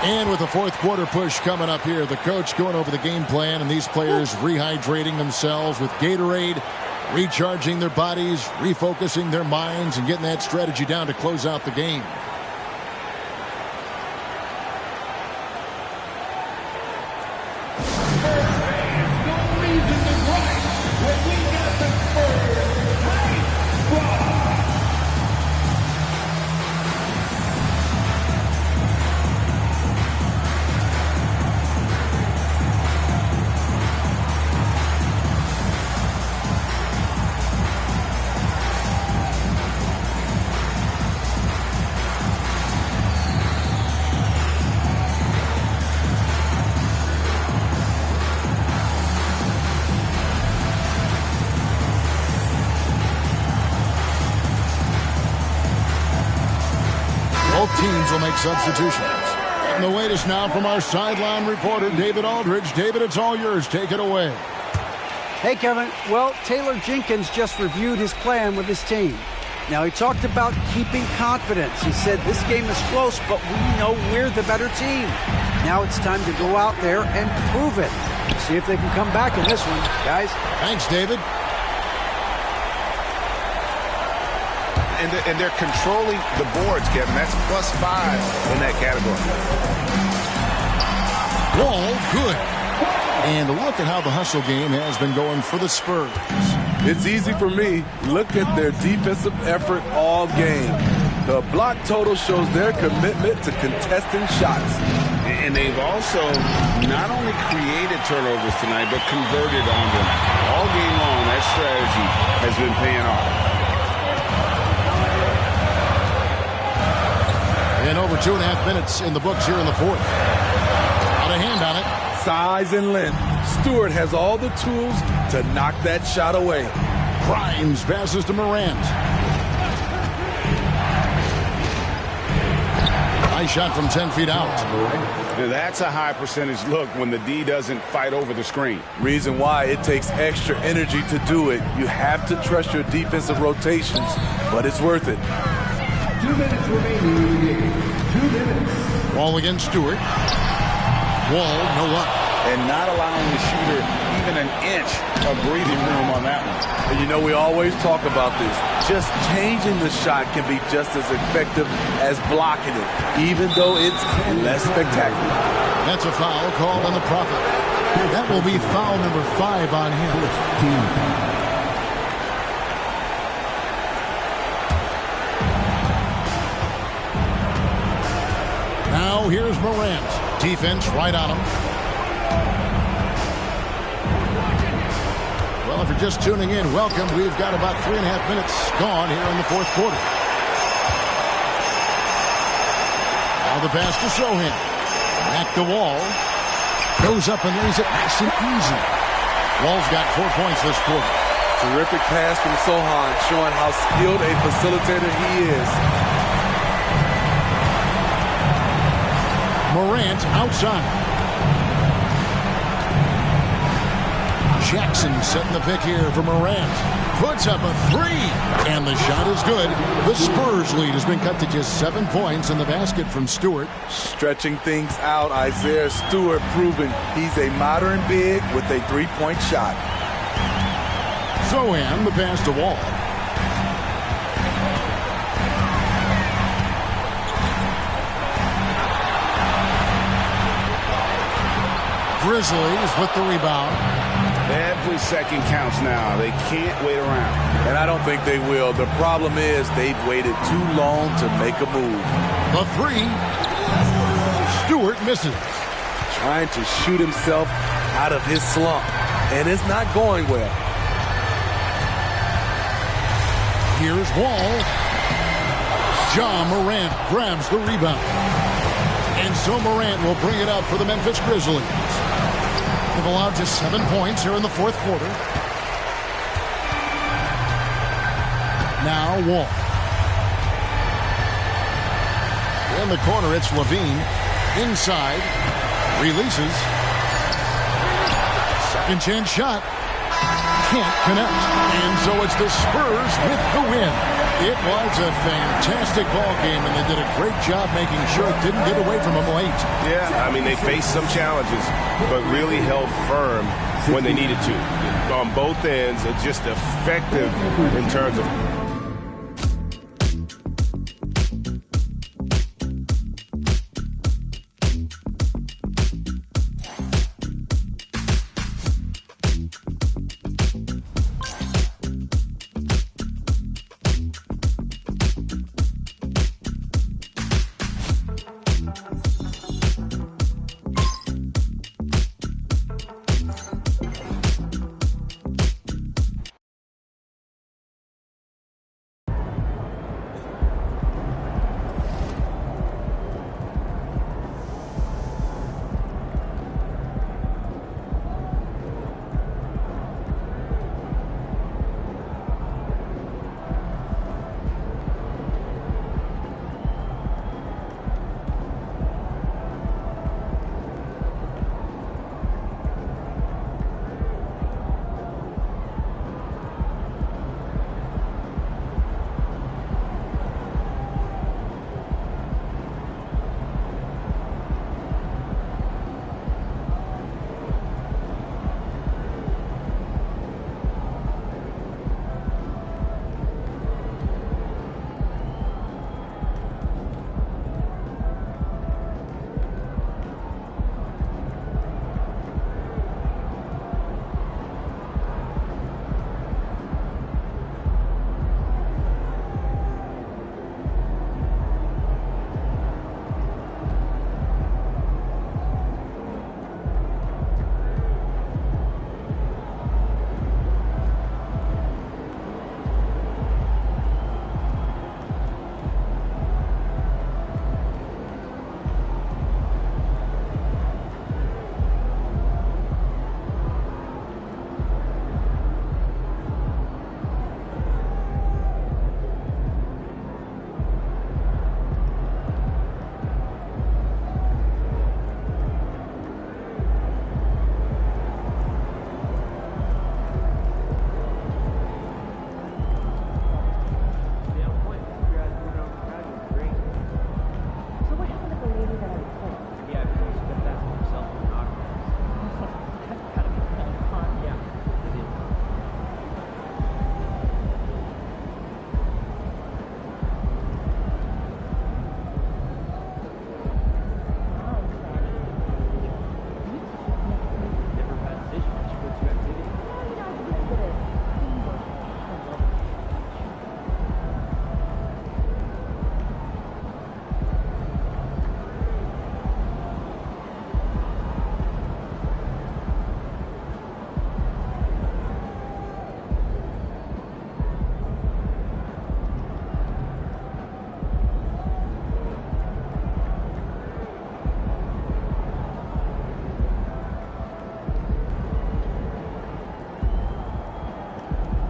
And with the fourth quarter push coming up here, the coach going over the game plan and these players rehydrating themselves with Gatorade, recharging their bodies, refocusing their minds, and getting that strategy down to close out the game. Both teams will make substitutions. And the latest now from our sideline reporter, David Aldridge. David, it's all yours. Take it away. Hey, Kevin. Well, Taylor Jenkins just reviewed his plan with his team. Now, he talked about keeping confidence. He said this game is close, but we know we're the better team. Now it's time to go out there and prove it. See if they can come back in this one, guys. Thanks, David. And they're controlling the boards, Kevin. That's +5 in that category. Wall, good. And look at how the hustle game has been going for the Spurs. It's easy for me. Look at their defensive effort all game. The block total shows their commitment to contesting shots. And they've also not only created turnovers tonight, but converted on them. All game long, that strategy has been paying off. And over 2.5 minutes in the books here in the fourth. Out of hand on it. Size and length. Stewart has all the tools to knock that shot away. Grimes passes to Morant. Nice shot from 10 feet out. Now that's a high percentage look when the D doesn't fight over the screen. Reason why it takes extra energy to do it. You have to trust your defensive rotations, but it's worth it. 2 minutes remaining in the game. 2 minutes. Wall against Stewart. Wall, no luck. And not allowing the shooter even an inch of breathing room on that one. And you know, we always talk about this. Just changing the shot can be just as effective as blocking it, even though it's less spectacular. That's a foul called on the Prophet. That will be foul number 5 on him. Now here's Morant. Defense right on him. Well, if you're just tuning in, welcome. We've got about 3.5 minutes gone here in the fourth quarter. Now the pass to Sohan. Back to Wall. Goes up and lays it nice and easy. Wall's got 4 points this quarter. Terrific pass from Sohan, showing how skilled a facilitator he is. Morant outside. Jackson setting the pick here for Morant. Puts up a 3. And the shot is good. The Spurs lead has been cut to just 7 points in the basket from Stewart. Stretching things out, Isaiah Stewart proving he's a modern big with a 3-point shot. Sohan, the pass to Wall. Grizzlies with the rebound. Every second counts now. They can't wait around. And I don't think they will. The problem is they've waited too long to make a move. The 3. Stewart misses. Trying to shoot himself out of his slump. And it's not going well. Here's Wall. Ja Morant grabs the rebound. And so Morant will bring it up for the Memphis Grizzlies. They've allowed just 7 points here in the fourth quarter. Now Wall. In the corner, it's Levine. Inside. Releases. Second chance shot. can't connect. And so it's the Spurs with the win. It was a fantastic ball game, and they did a great job making sure it didn't get away from them late. Yeah, I mean, they faced some challenges, but really held firm when they needed to. On both ends, just effective in terms of...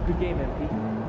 Good game, MP.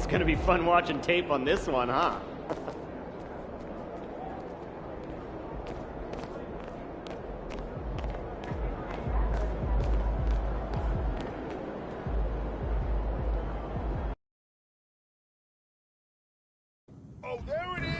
It's going to be fun watching tape on this one, huh? Oh, there it is.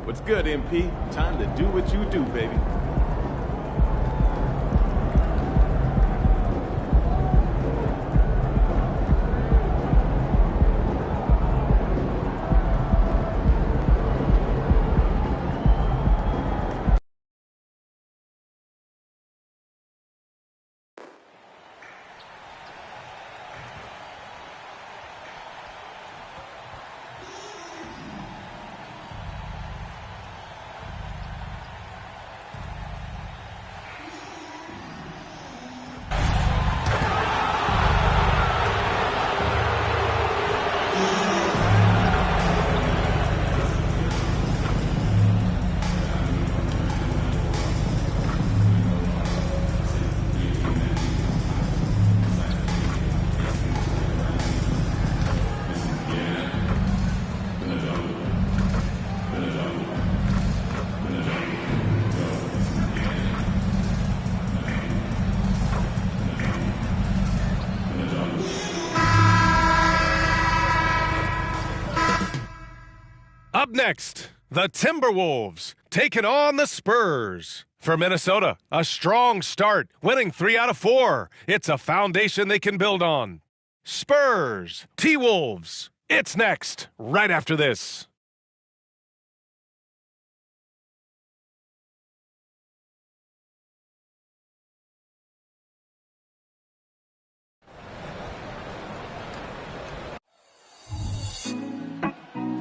What's good, MP? Time to do what you do, baby. Up next, the Timberwolves taking on the Spurs. For Minnesota, a strong start, winning 3 out of 4. It's a foundation they can build on. Spurs, T-Wolves. It's next, right after this.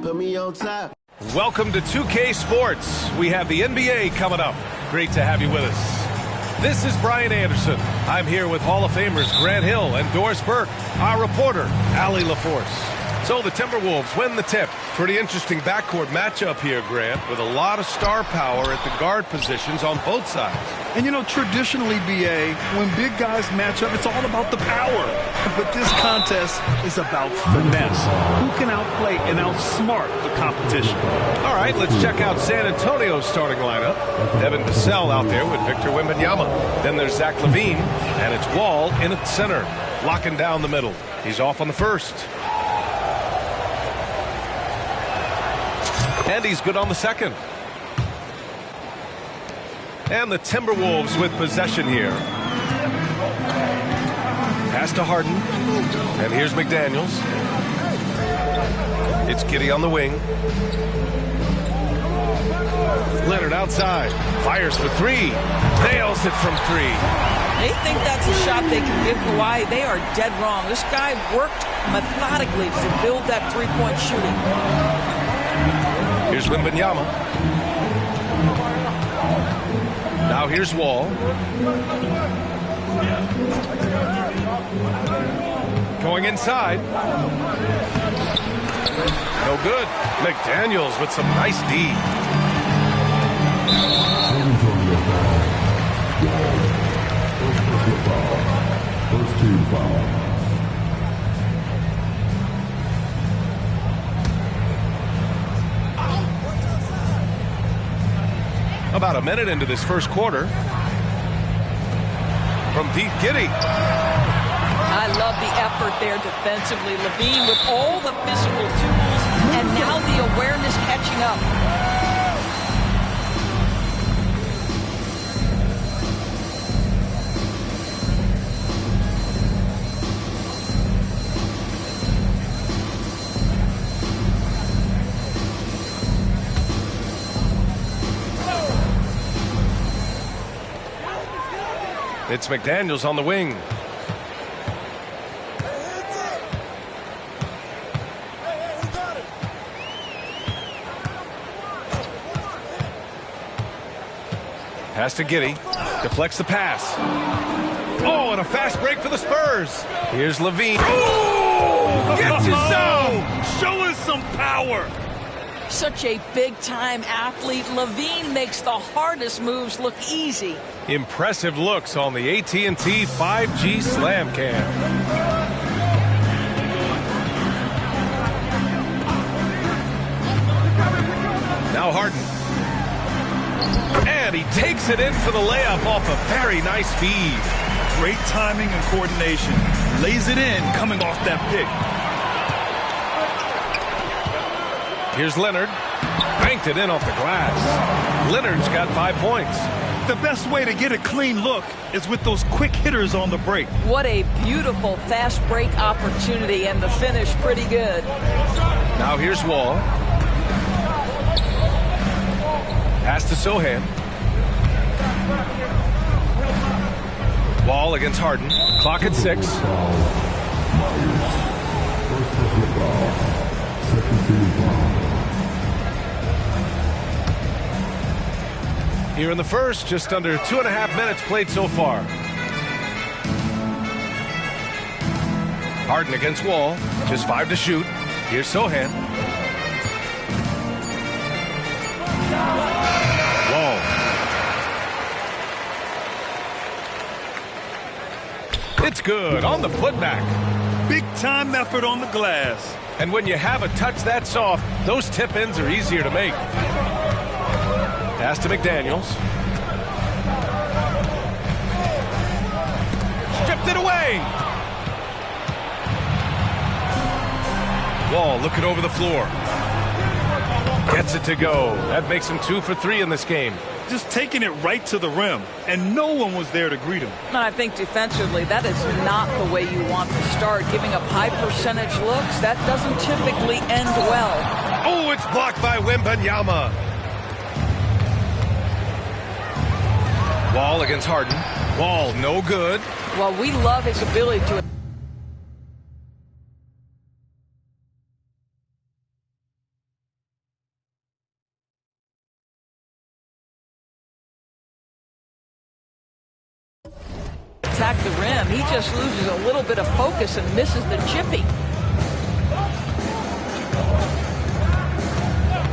Put me on top. Welcome to 2K Sports. We have the NBA coming up. Great to have you with us. This is Brian Anderson. I'm here with Hall of Famers Grant Hill and Doris Burke, our reporter, Allie LaForce. So the Timberwolves win the tip. Pretty interesting backcourt matchup here, Grant, with a lot of star power at the guard positions on both sides. And you know, traditionally, BA, when big guys match up, it's all about the power. But this contest is about finesse. Who can outplay and outsmart the competition? All right, let's check out San Antonio's starting lineup. Devin Vassell out there with Victor Wembanyama. Then there's Zach LaVine, and it's Wall in at center, locking down the middle. He's off on the first. And he's good on the second. And the Timberwolves with possession here. Pass to Harden. And here's McDaniels. It's Giddey on the wing. Leonard outside. Fires for 3. Nails it from 3. They think that's a shot they can give Kawhi. They are dead wrong. This guy worked methodically to build that three-point shooting. Here's Wembanyama. Now here's Wall. Going inside. No good. McDaniels with some nice D. First team foul. About a minute into this first quarter. From deep, Giddey. I love the effort there defensively. LaVine with all the physical tools and now the awareness catching up. It's McDaniels on the wing. Pass to Giddey. Deflects the pass. Oh, and a fast break for the Spurs. Here's LaVine. Oh! Gets his zone! Show us some power! Such a big-time athlete. LaVine makes the hardest moves look easy. Impressive looks on the AT&T 5G Slam Cam. Now Harden. And he takes it in for the layup off a very nice feed. Great timing and coordination. Lays it in coming off that pick. Here's Leonard. banked it in off the glass. Leonard's got 5 points. The best way to get a clean look is with those quick hitters on the break. What a beautiful fast break opportunity, and the finish pretty good. Now here's Wall. Pass to Sohan. Wall against Harden. Clock at 6. Here in the first, just under 2.5 minutes played so far. Harden against Wall. Just 5 to shoot. Here's Sohan. Wall. It's good on the putback. Big time effort on the glass. And when you have a touch that soft, those tip-ins are easier to make. Pass to McDaniels. Stripped it away. Wall looking over the floor. Gets it to go. That makes him 2 for 3 in this game. Just taking it right to the rim, and no one was there to greet him. And I think defensively, that is not the way you want to start. Giving up high percentage looks, that doesn't typically end well. Oh, it's blocked by Wembanyama. Wall against Harden. Wall, no good. Well, we love his ability to... attack the rim. He just loses a little bit of focus and misses the chippy.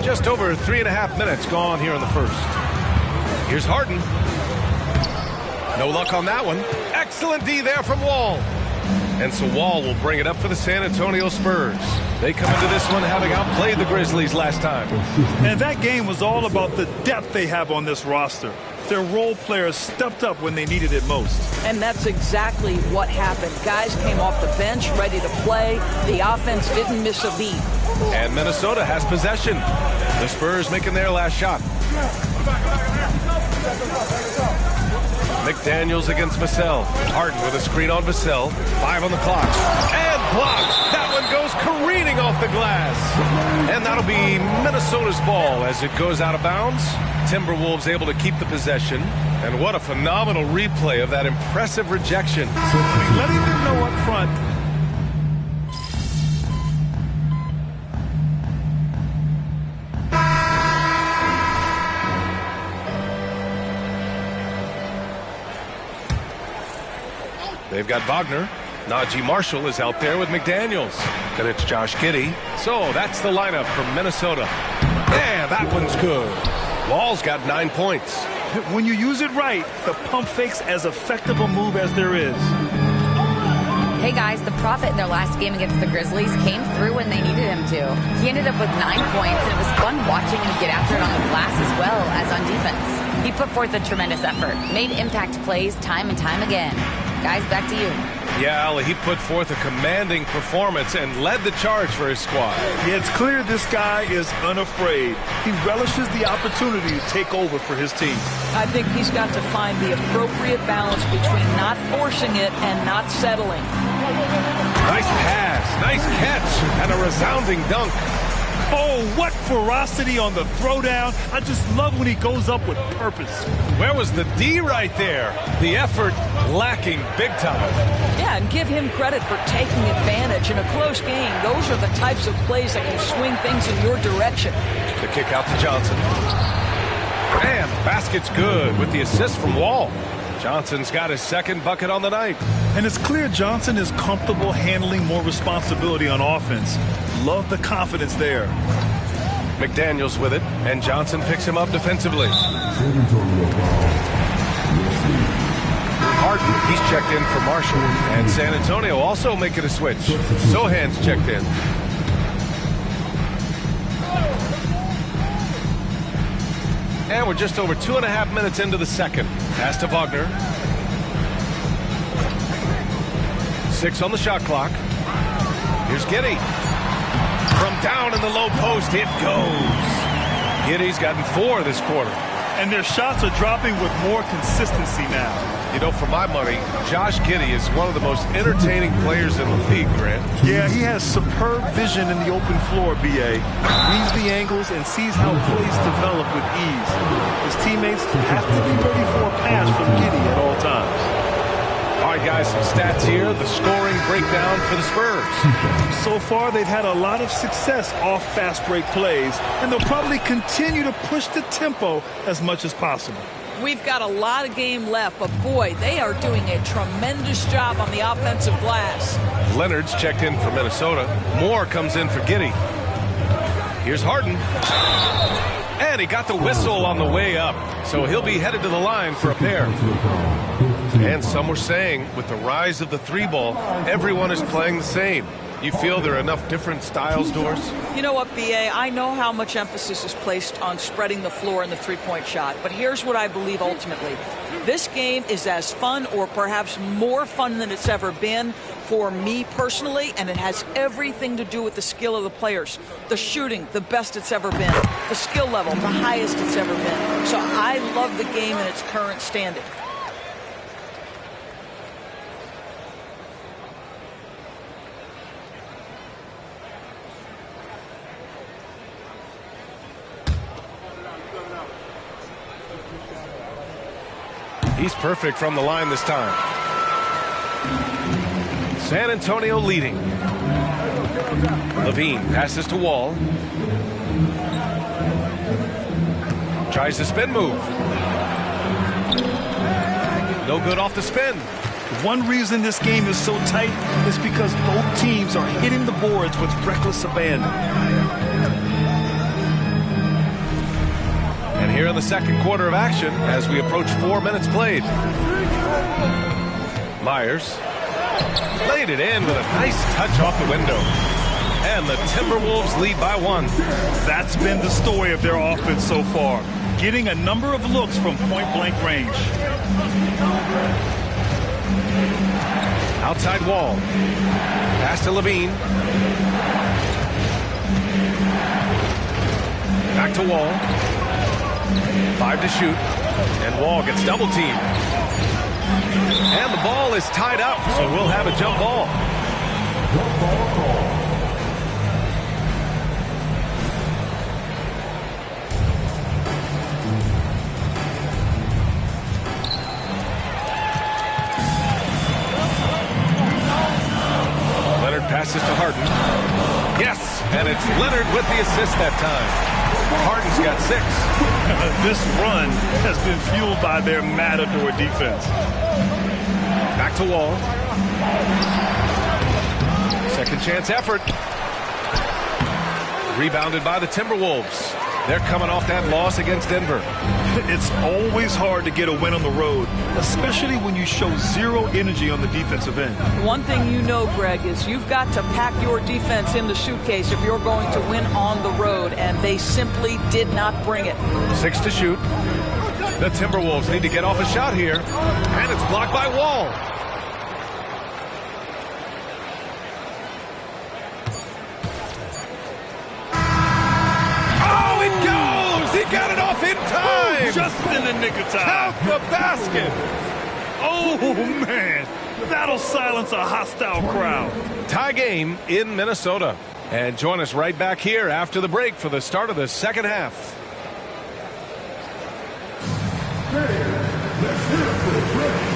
Just over 3.5 minutes gone here in the first. Here's Harden. No luck on that one. Excellent D there from Wall. And so Wall will bring it up for the San Antonio Spurs. They come into this one having outplayed the Grizzlies last time. And that game was all about the depth they have on this roster. Their role players stepped up when they needed it most. And that's exactly what happened. Guys came off the bench ready to play. The offense didn't miss a beat. And Minnesota has possession. The Spurs making their last shot. McDaniels against Vassell. Harden with a screen on Vassell. 5 on the clock. And blocked. That one goes careening off the glass. And that'll be Minnesota's ball as it goes out of bounds. Timberwolves able to keep the possession. And what a phenomenal replay of that impressive rejection. Letting them know up front. They've got Wagner. Najee Marshall is out there with McDaniels. Then it's Josh Giddey. So that's the lineup from Minnesota. Yeah, that one's good. Wall's got 9 points. When you use it right, the pump fake's as effective a move as there is. Hey guys, the Prophet in their last game against the Grizzlies came through when they needed him to. He ended up with 9 points, and it was fun watching him get after it on the glass as well as on defense. He put forth a tremendous effort, made impact plays time and time again. Guys, back to you. Yeah, Ali, he put forth a commanding performance and led the charge for his squad. Yeah, it's clear this guy is unafraid. He relishes the opportunity to take over for his team. I think he's got to find the appropriate balance between not forcing it and not settling. Nice pass, nice catch, and a resounding dunk. Oh, what ferocity on the throwdown. I just love when he goes up with purpose. Where was the D right there? The effort lacking big time. Yeah, and give him credit for taking advantage in a close game. Those are the types of plays that can swing things in your direction. The kick out to Johnson. And the basket's good with the assist from Wall. Johnson's got his second bucket on the night. And it's clear Johnson is comfortable handling more responsibility on offense. Love the confidence there. McDaniels with it, and Johnson picks him up defensively. Harden, he's checked in for Marshall. And San Antonio also making a switch. Sohan's checked in. And we're just over 2.5 minutes into the second. Pass to Wagner. 6 on the shot clock. Here's Giddey. From down in the low post, it goes. Giddey's gotten 4 this quarter. And their shots are dropping with more consistency now. You know, for my money, Josh Giddey is one of the most entertaining players in the league, Grant. Yeah, he has superb vision in the open floor, B.A. Reads the angles and sees how plays develop with ease. His teammates have to be ready for a pass from Giddey at all times. All right, guys, some stats here. The scoring breakdown for the Spurs. So far, they've had a lot of success off fast break plays, and they'll probably continue to push the tempo as much as possible. We've got a lot of game left, but boy, they are doing a tremendous job on the offensive glass. Leonard's checked in for Minnesota. Moore comes in for Giddey. Here's Harden. And he got the whistle on the way up, so he'll be headed to the line for a pair. And some were saying, with the rise of the 3-ball, everyone is playing the same. You feel there are enough different styles, Doris? You know what, B.A., I know how much emphasis is placed on spreading the floor in the three-point shot, but here's what I believe ultimately. This game is as fun or perhaps more fun than it's ever been for me personally, and it has everything to do with the skill of the players. The shooting, the best it's ever been. The skill level, the highest it's ever been. So I love the game in its current standing. He's perfect from the line this time. San Antonio leading. Levine passes to Wall. Tries the spin move. No good off the spin. One reason this game is so tight is because both teams are hitting the boards with reckless abandon. And here in the second quarter of action, as we approach 4 minutes played. Myers laid it in with a nice touch off the window. And the Timberwolves lead by 1. That's been the story of their offense so far, getting a number of looks from point-blank range. Outside Wall. Pass to Levine. Back to Wall. 5 to shoot. And Wall gets double teamed. And the ball is tied up, so we'll have a jump ball. Leonard passes to Harden. Yes, and it's Leonard with the assist that time. Harden's got 6. This run has been fueled by their matador defense. Back to Wall. Second chance effort. Rebounded by the Timberwolves. They're coming off that loss against Denver. It's always hard to get a win on the road, especially when you show zero energy on the defensive end. One thing you know, Greg, is you've got to pack your defense in the suitcase if you're going to win on the road, and they simply did not bring it. 6 to shoot. The Timberwolves need to get off a shot here, and it's blocked by Wall. He got it off in time! Just in the nick of time. Count the basket! Oh, man. That'll silence a hostile crowd. Tie game in Minnesota. And join us right back here after the break for the start of the second half. Let's hear it for the break.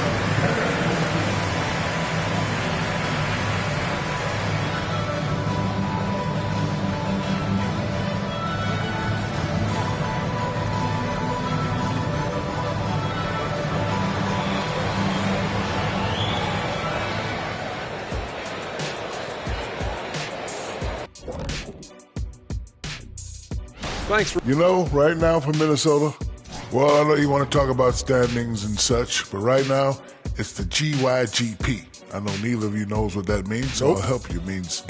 Thanks for. You know, right now for Minnesota, well, I know you want to talk about standings and such, but right now it's the GYGP. I know neither of you knows what that means, so I'll help you. It means.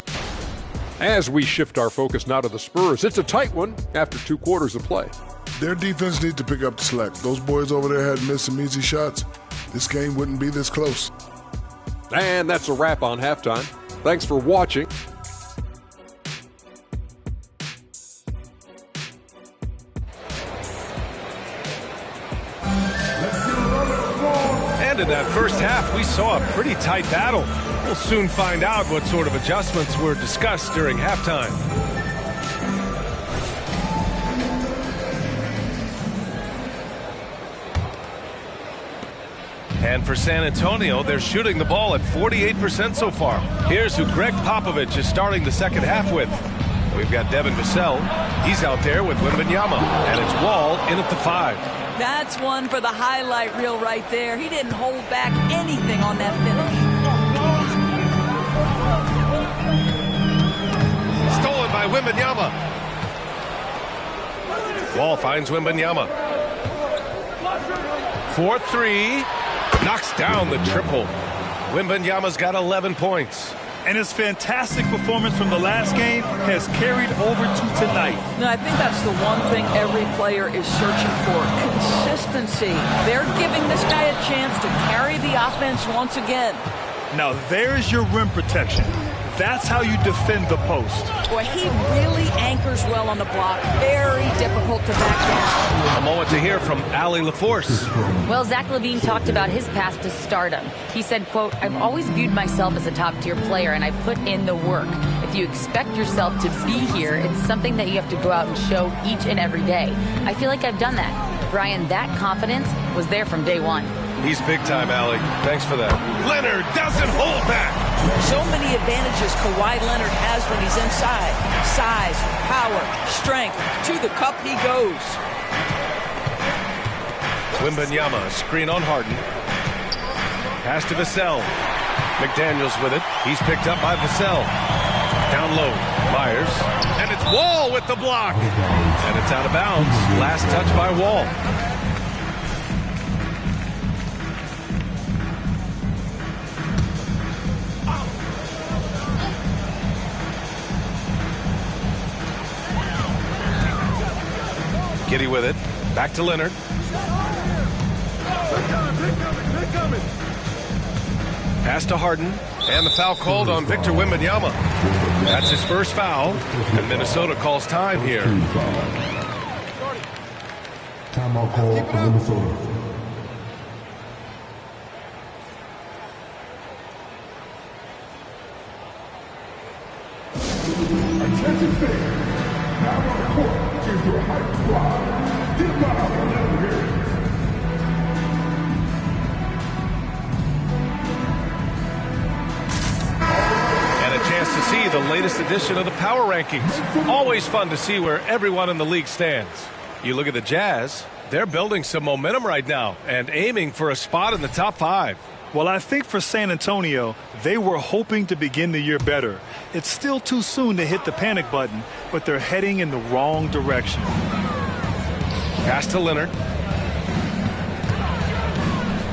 As we shift our focus now to the Spurs, it's a tight one after 2 quarters of play. Their defense needs to pick up the slack. Those boys over there had missed some easy shots. This game wouldn't be this close. And that's a wrap on halftime. Thanks for watching. And in that first half, we saw a pretty tight battle. We'll soon find out what sort of adjustments were discussed during halftime. And for San Antonio, they're shooting the ball at 48% so far. Here's who Greg Popovich is starting the second half with. We've got Devin Vassell. He's out there with Wembanyama. And it's Wall in at the 5. That's one for the highlight reel right there. He didn't hold back anything on that finish. Stolen by Wembanyama. Wall finds Wembanyama. 4-3. Knocks down the triple. Wembanyama's got 11 points. And his fantastic performance from the last game has carried over to tonight. No, I think that's the one thing every player is searching for. Consistency. They're giving this guy a chance to carry the offense once again. Now there's your rim protection. That's how you defend the post. Boy, he really anchors well on the block. Very difficult to back down. A moment to hear from Allie LaForce. Well, Zach LaVine talked about his path to stardom. He said, quote, "I've always viewed myself as a top-tier player, and I put in the work. If you expect yourself to be here, it's something that you have to go out and show each and every day. I feel like I've done that." Brian, that confidence was there from day one. He's big time, Allie. Thanks for that. Leonard doesn't hold back. So many advantages Kawhi Leonard has when he's inside. Size, power, strength. To the cup he goes. Wembanyama, screen on Harden. Pass to Vassell. McDaniels with it. He's picked up by Vassell. Down low, Myers. And it's Wall with the block. And it's out of bounds. Last touch by Wall. Giddey with it. Back to Leonard. Pass to Harden. And the foul called on Victor Wembanyama. That's his first foul. And Minnesota calls time here. Timeout call for Minnesota. Attention fans. Now on the court is your hype squad. Get loud and let them hear it. And a chance to see the latest edition of the Power Rankings. Always fun to see where everyone in the league stands. You look at the Jazz, they're building some momentum right now and aiming for a spot in the top 5. Well, I think for San Antonio, they were hoping to begin the year better. It's still too soon to hit the panic button, but they're heading in the wrong direction. Pass to Leonard.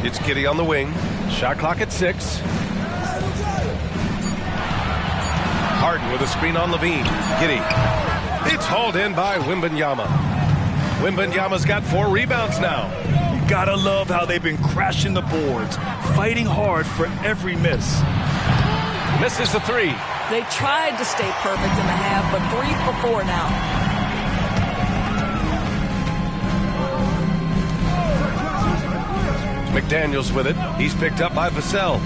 It's Giddey on the wing. Shot clock at 6. Harden with a screen on LaVine. Giddey. It's hauled in by Wembanyama. Wembanyama's got 4 rebounds now. You gotta love how they've been crashing the boards, fighting hard for every miss. Misses the 3. They tried to stay perfect in the half, but 3 for 4 now. McDaniels with it. He's picked up by Vassell.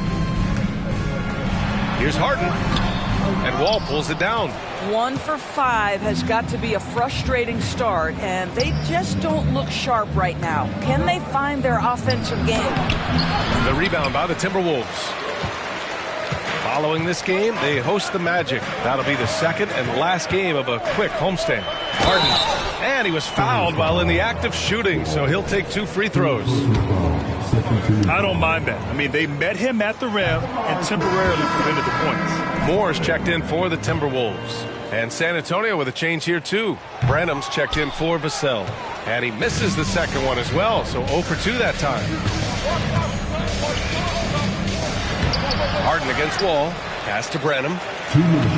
Here's Harden. And Wall pulls it down. 1 for 5 has got to be a frustrating start, and they just don't look sharp right now. Can they find their offensive game? The rebound by the Timberwolves. Following this game, they host the Magic. That'll be the second and last game of a quick homestand. Harden. And he was fouled while in the act of shooting, so he'll take 2 free throws. I don't mind that. I mean, they met him at the rim and temporarily prevented the points. Moore's checked in for the Timberwolves. And San Antonio with a change here, too. Branham's checked in for Vassell. And he misses the second one as well, so 0 for 2 that time. Harden against Wall. Pass to Branham. 2 minutes.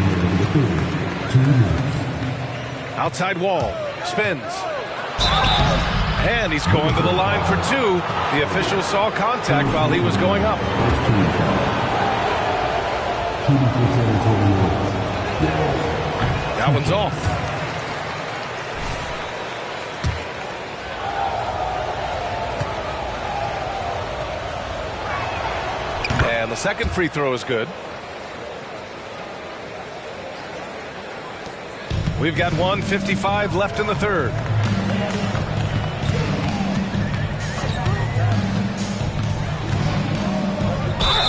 2 minutes. Outside Wall. Spins. And he's going to the line for 2. The official saw contact while he was going up. That one's off. And the second free throw is good. We've got 1:55 left in the third.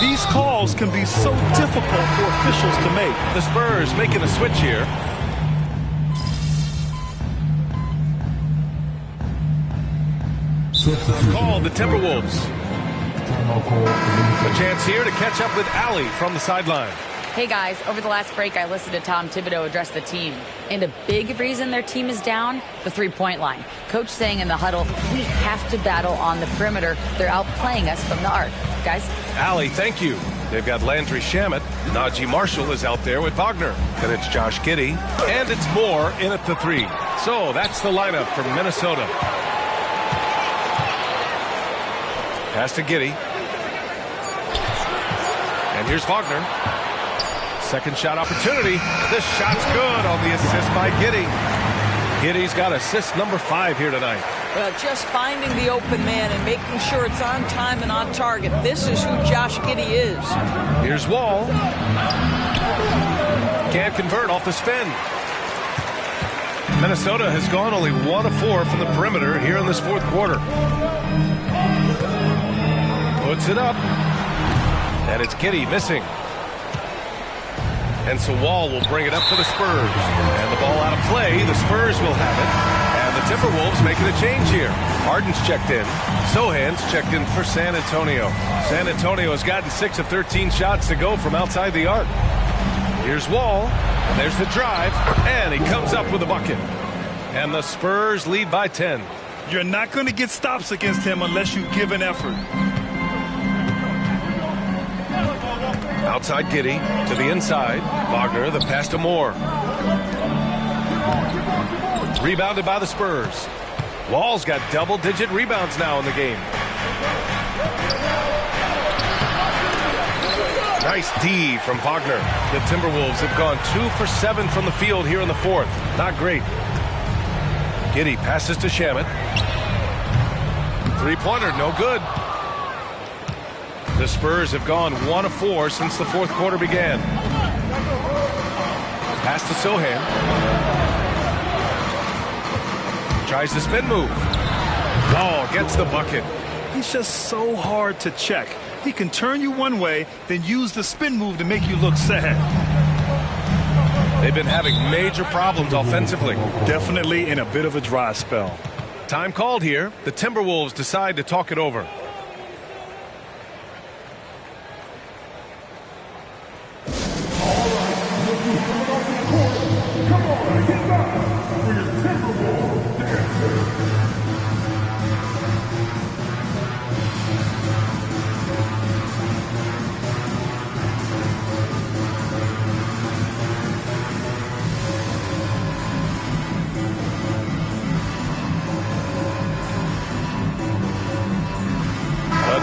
These calls can be so difficult for officials to make. The Spurs making a switch here. Called the Timberwolves. A chance here to catch up with Allie from the sideline. Hey guys, over the last break, I listened to Tom Thibodeau address the team. And a big reason their team is down, the three-point line. Coach saying in the huddle, we have to battle on the perimeter. They're outplaying us from the arc. Guys? Allie, thank you. They've got Landry Shamet. Najee Marshall is out there with Wagner. Then it's Josh Giddey. And it's Moore in at the three. So that's the lineup for Minnesota. Pass to Giddey. And here's Wagner. Second shot opportunity. The shot's good on the assist by Giddey. Giddey's got assist number 5 here tonight. Well, just finding the open man and making sure it's on time and on target. This is who Josh Giddey is. Here's Wall. Can't convert off the spin. Minnesota has gone only 1 of 4 from the perimeter here in this fourth quarter. Puts it up. And it's Giddey missing. And so Wall will bring it up for the Spurs. And the ball out of play. The Spurs will have it. And the Timberwolves making a change here. Harden's checked in. Sohan's checked in for San Antonio. San Antonio has gotten 6 of 13 shots to go from outside the arc. Here's Wall. And there's the drive. And he comes up with a bucket. And the Spurs lead by 10. You're not going to get stops against him unless you give an effort. Outside Giddey to the inside. Wagner, the pass to Moore. Rebounded by the Spurs. Wall's got double-digit rebounds now in the game. Nice D from Wagner. The Timberwolves have gone 2 for 7 from the field here in the fourth. Not great. Giddey passes to Shamet. Three-pointer, no good. The Spurs have gone 1 of 4 since the fourth quarter began. Pass to Sohan. Tries the spin move. Wall gets the bucket. He's just so hard to check. He can turn you one way, then use the spin move to make you look sad. They've been having major problems offensively. Definitely in a bit of a dry spell. Time called here. The Timberwolves decide to talk it over.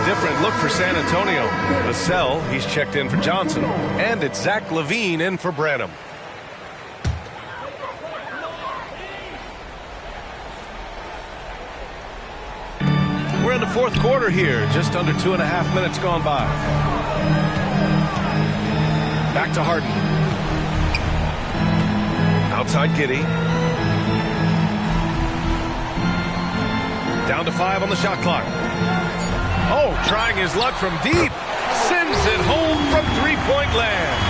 Different look for San Antonio. Vassell, he's checked in for Johnson. And it's Zach LaVine in for Branham. We're in the fourth quarter here. Just under 2.5 minutes gone by. Back to Harden. Outside Giddey. Down to 5 on the shot clock. Oh, trying his luck from deep. Sends it home from three-point land.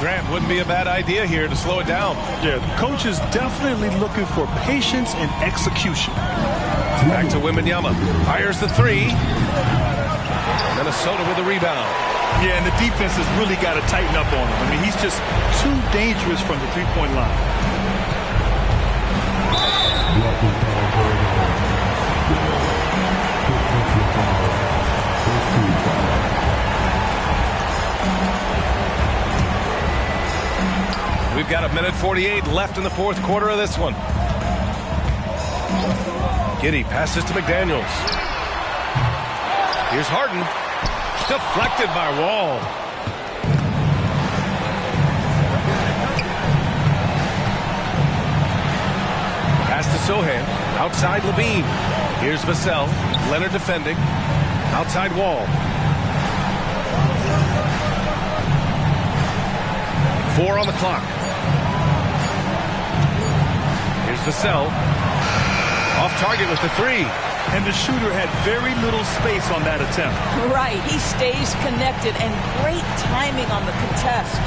Grant, wouldn't be a bad idea here to slow it down. Yeah, the coach is definitely looking for patience and execution. Back to Wembanyama. Fires the three. Minnesota with the rebound. Yeah, and the defense has really got to tighten up on him. I mean, he's just too dangerous from the three-point line. We've got 1:48 left in the fourth quarter of this one. Giddey passes to McDaniels. Here's Harden. Deflected by Wall. Pass to Sohan. Outside LaVine. Here's Vassell. Leonard defending. Outside Wall. 4 on the clock. Here's Vassell. Off target with the 3. And the shooter had very little space on that attempt. Right. He stays connected, and great timing on the contest.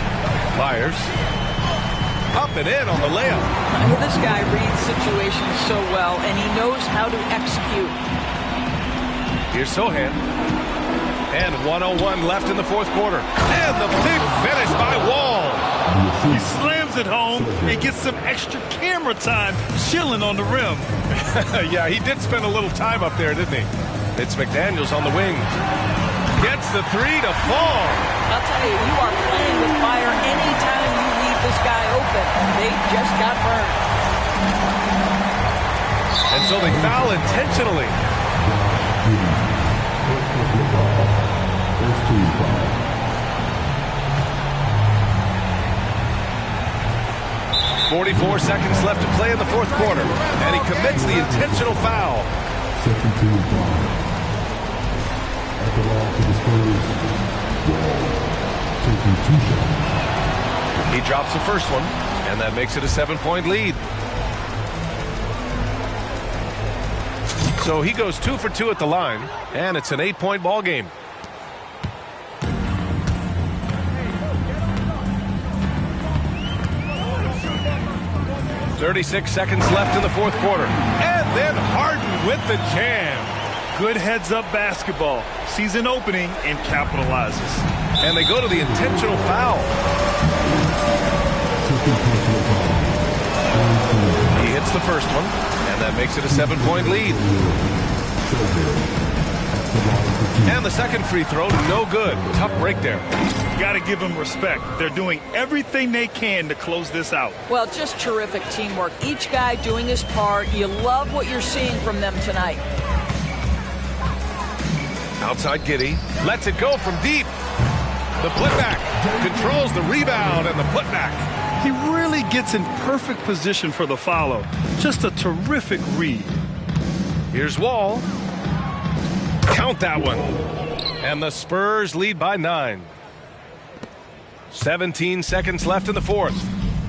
Myers. Up and in on the layup. This guy reads situations so well, and he knows how to execute. Here's Sohan. And 1:01 left in the fourth quarter. And the big finish by Wall. He slams it home and gets some extra camera time chilling on the rim. Yeah, he did spend a little time up there, didn't he? It's McDaniels on the wing. Gets the 3 to fall. I'll tell you, you are playing with fire anytime you leave this guy open. They just got burned. And so they foul intentionally. 44 seconds left to play in the fourth quarter, and he commits the intentional foul. Second team foul. At the line to the Spurs, Wall taking 2 shots. He drops the first one, and that makes it a 7-point lead. So he goes 2 for 2 at the line, and it's an 8-point ball game. .36 seconds left in the fourth quarter. And then Harden with the jam. Good heads-up basketball. Sees an opening and capitalizes. And they go to the intentional foul. He hits the first one, and that makes it a 7-point lead. And the second free throw, no good. Tough break there. Got to give them respect. They're doing everything they can to close this out. Well, just terrific teamwork. Each guy doing his part. You love what you're seeing from them tonight. Outside Giddey. Lets it go from deep. The putback. Controls the rebound and the putback. He really gets in perfect position for the follow. Just a terrific read. Here's Wall. Count that one. And the Spurs lead by 9. 17 seconds left in the fourth.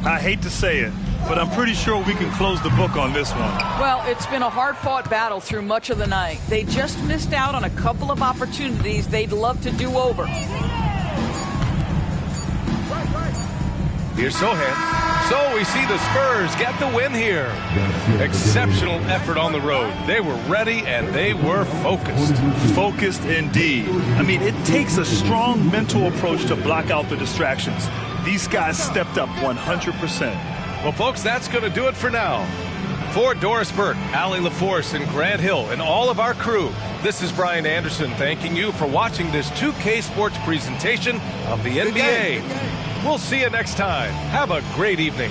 I hate to say it, but I'm pretty sure we can close the book on this one. Well, it's been a hard-fought battle through much of the night. They just missed out on a couple of opportunities they'd love to do over. Here's Sohan. So we see the Spurs get the win here. Exceptional effort on the road. They were ready and they were focused. Focused indeed. I mean, it takes a strong mental approach to block out the distractions. These guys stepped up 100%. Well, folks, that's going to do it for now. For Doris Burke, Allie LaForce, and Grant Hill, and all of our crew, this is Brian Anderson thanking you for watching this 2K Sports presentation of the NBA. We'll see you next time. Have a great evening.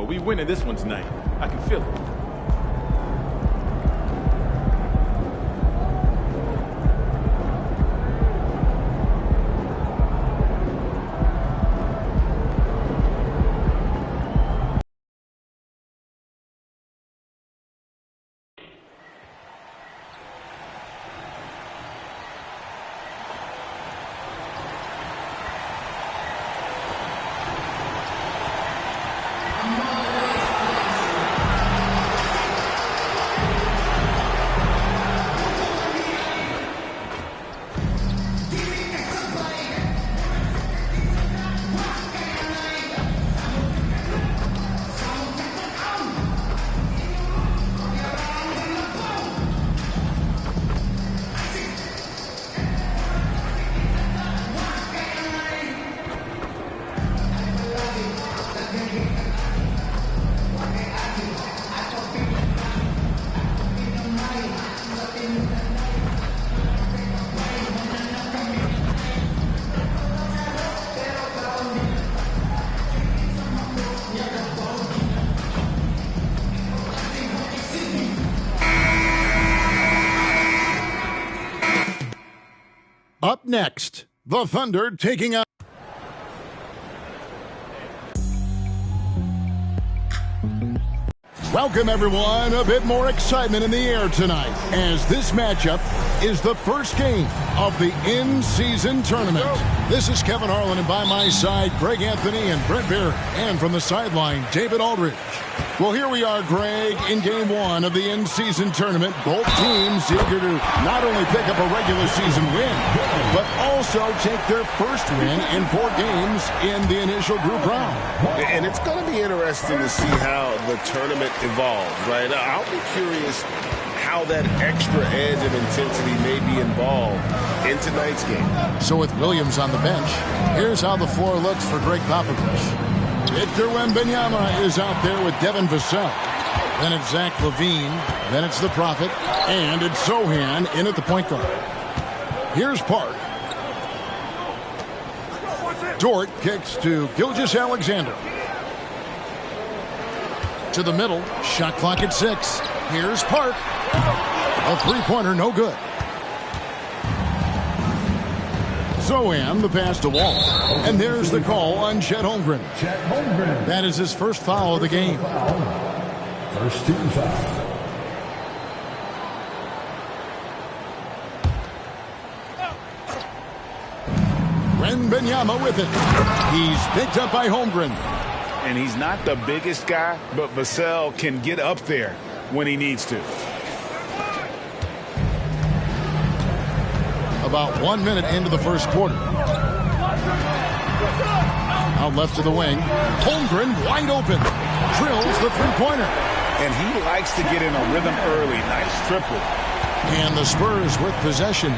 but we winning this one tonight. I can feel it. Up next, the Thunder taking on... Welcome, everyone. A bit more excitement in the air tonight as this matchup is the first game of the in-season tournament. This is Kevin Harlan, and by my side, Greg Anthony and Brent Beard. And from the sideline, David Aldridge. Well, here we are, Greg, in Game 1 of the in-season tournament. Both teams eager to not only pick up a regular season win, but also take their first win in 4 games in the initial group round. And it's going to be interesting to see how the tournament evolves, right? I'll be curious how that extra edge of intensity may be involved in tonight's game. So with Williams on the bench, here's how the floor looks for Greg Popovich. Victor Wembanyama is out there with Devin Vassell. Then it's Zach LaVine. Then it's the Prophet. And it's Sochan in at the point guard. Here's Park. Dort kicks to Gilgeous-Alexander. To the middle. Shot clock at 6. Here's Park. A three-pointer, no good. Sochan, the pass to Wall. And there's the call on Chet Holmgren. That is his first foul of the game. First team foul. Wembanyama with it. He's picked up by Holmgren. And he's not the biggest guy, but Vassell can get up there when he needs to. About 1 minute into the first quarter. Out left to the wing. Holmgren wide open. Drills the three-pointer. And he likes to get in a rhythm early. Nice triple. And the Spurs with possession.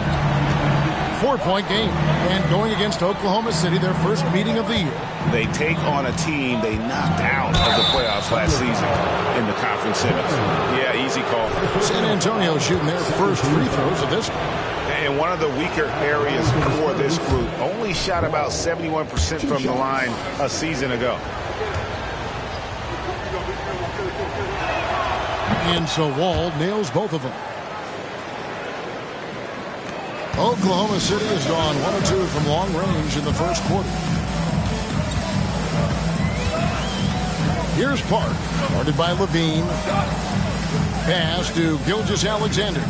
4-point game. And going against Oklahoma City, their first meeting of the year. They take on a team they knocked out of the playoffs last season in the conference semis. Yeah, easy call. San Antonio shooting their first free throws of this. And one of the weaker areas for this group, only shot about 71% from the line a season ago. And so Wall nails both of them. Oklahoma City has gone 1 or 2 from long range in the first quarter. Here's Park, guarded by LaVine. Pass to Gilgeous-Alexander.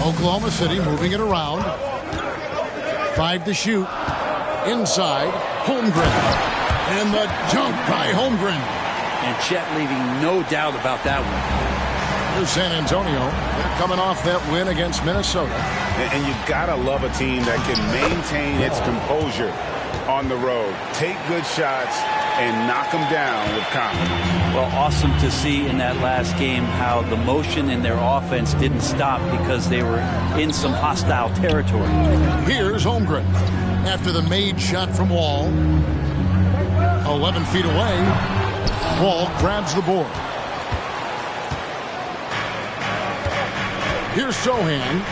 Oklahoma City moving it around. 5 to shoot. Inside, Holmgren. And the dunk by Holmgren. And Chet leaving no doubt about that one. Here's San Antonio. They're coming off that win against Minnesota. And you gotta love a team that can maintain its composure on the road. Take good shots and knock them down with confidence. Well, awesome to see in that last game how the motion in their offense didn't stop because they were in some hostile territory. Here's Holmgren. After the made shot from Wall. 11 feet away. Wall grabs the board. Here's Sochan.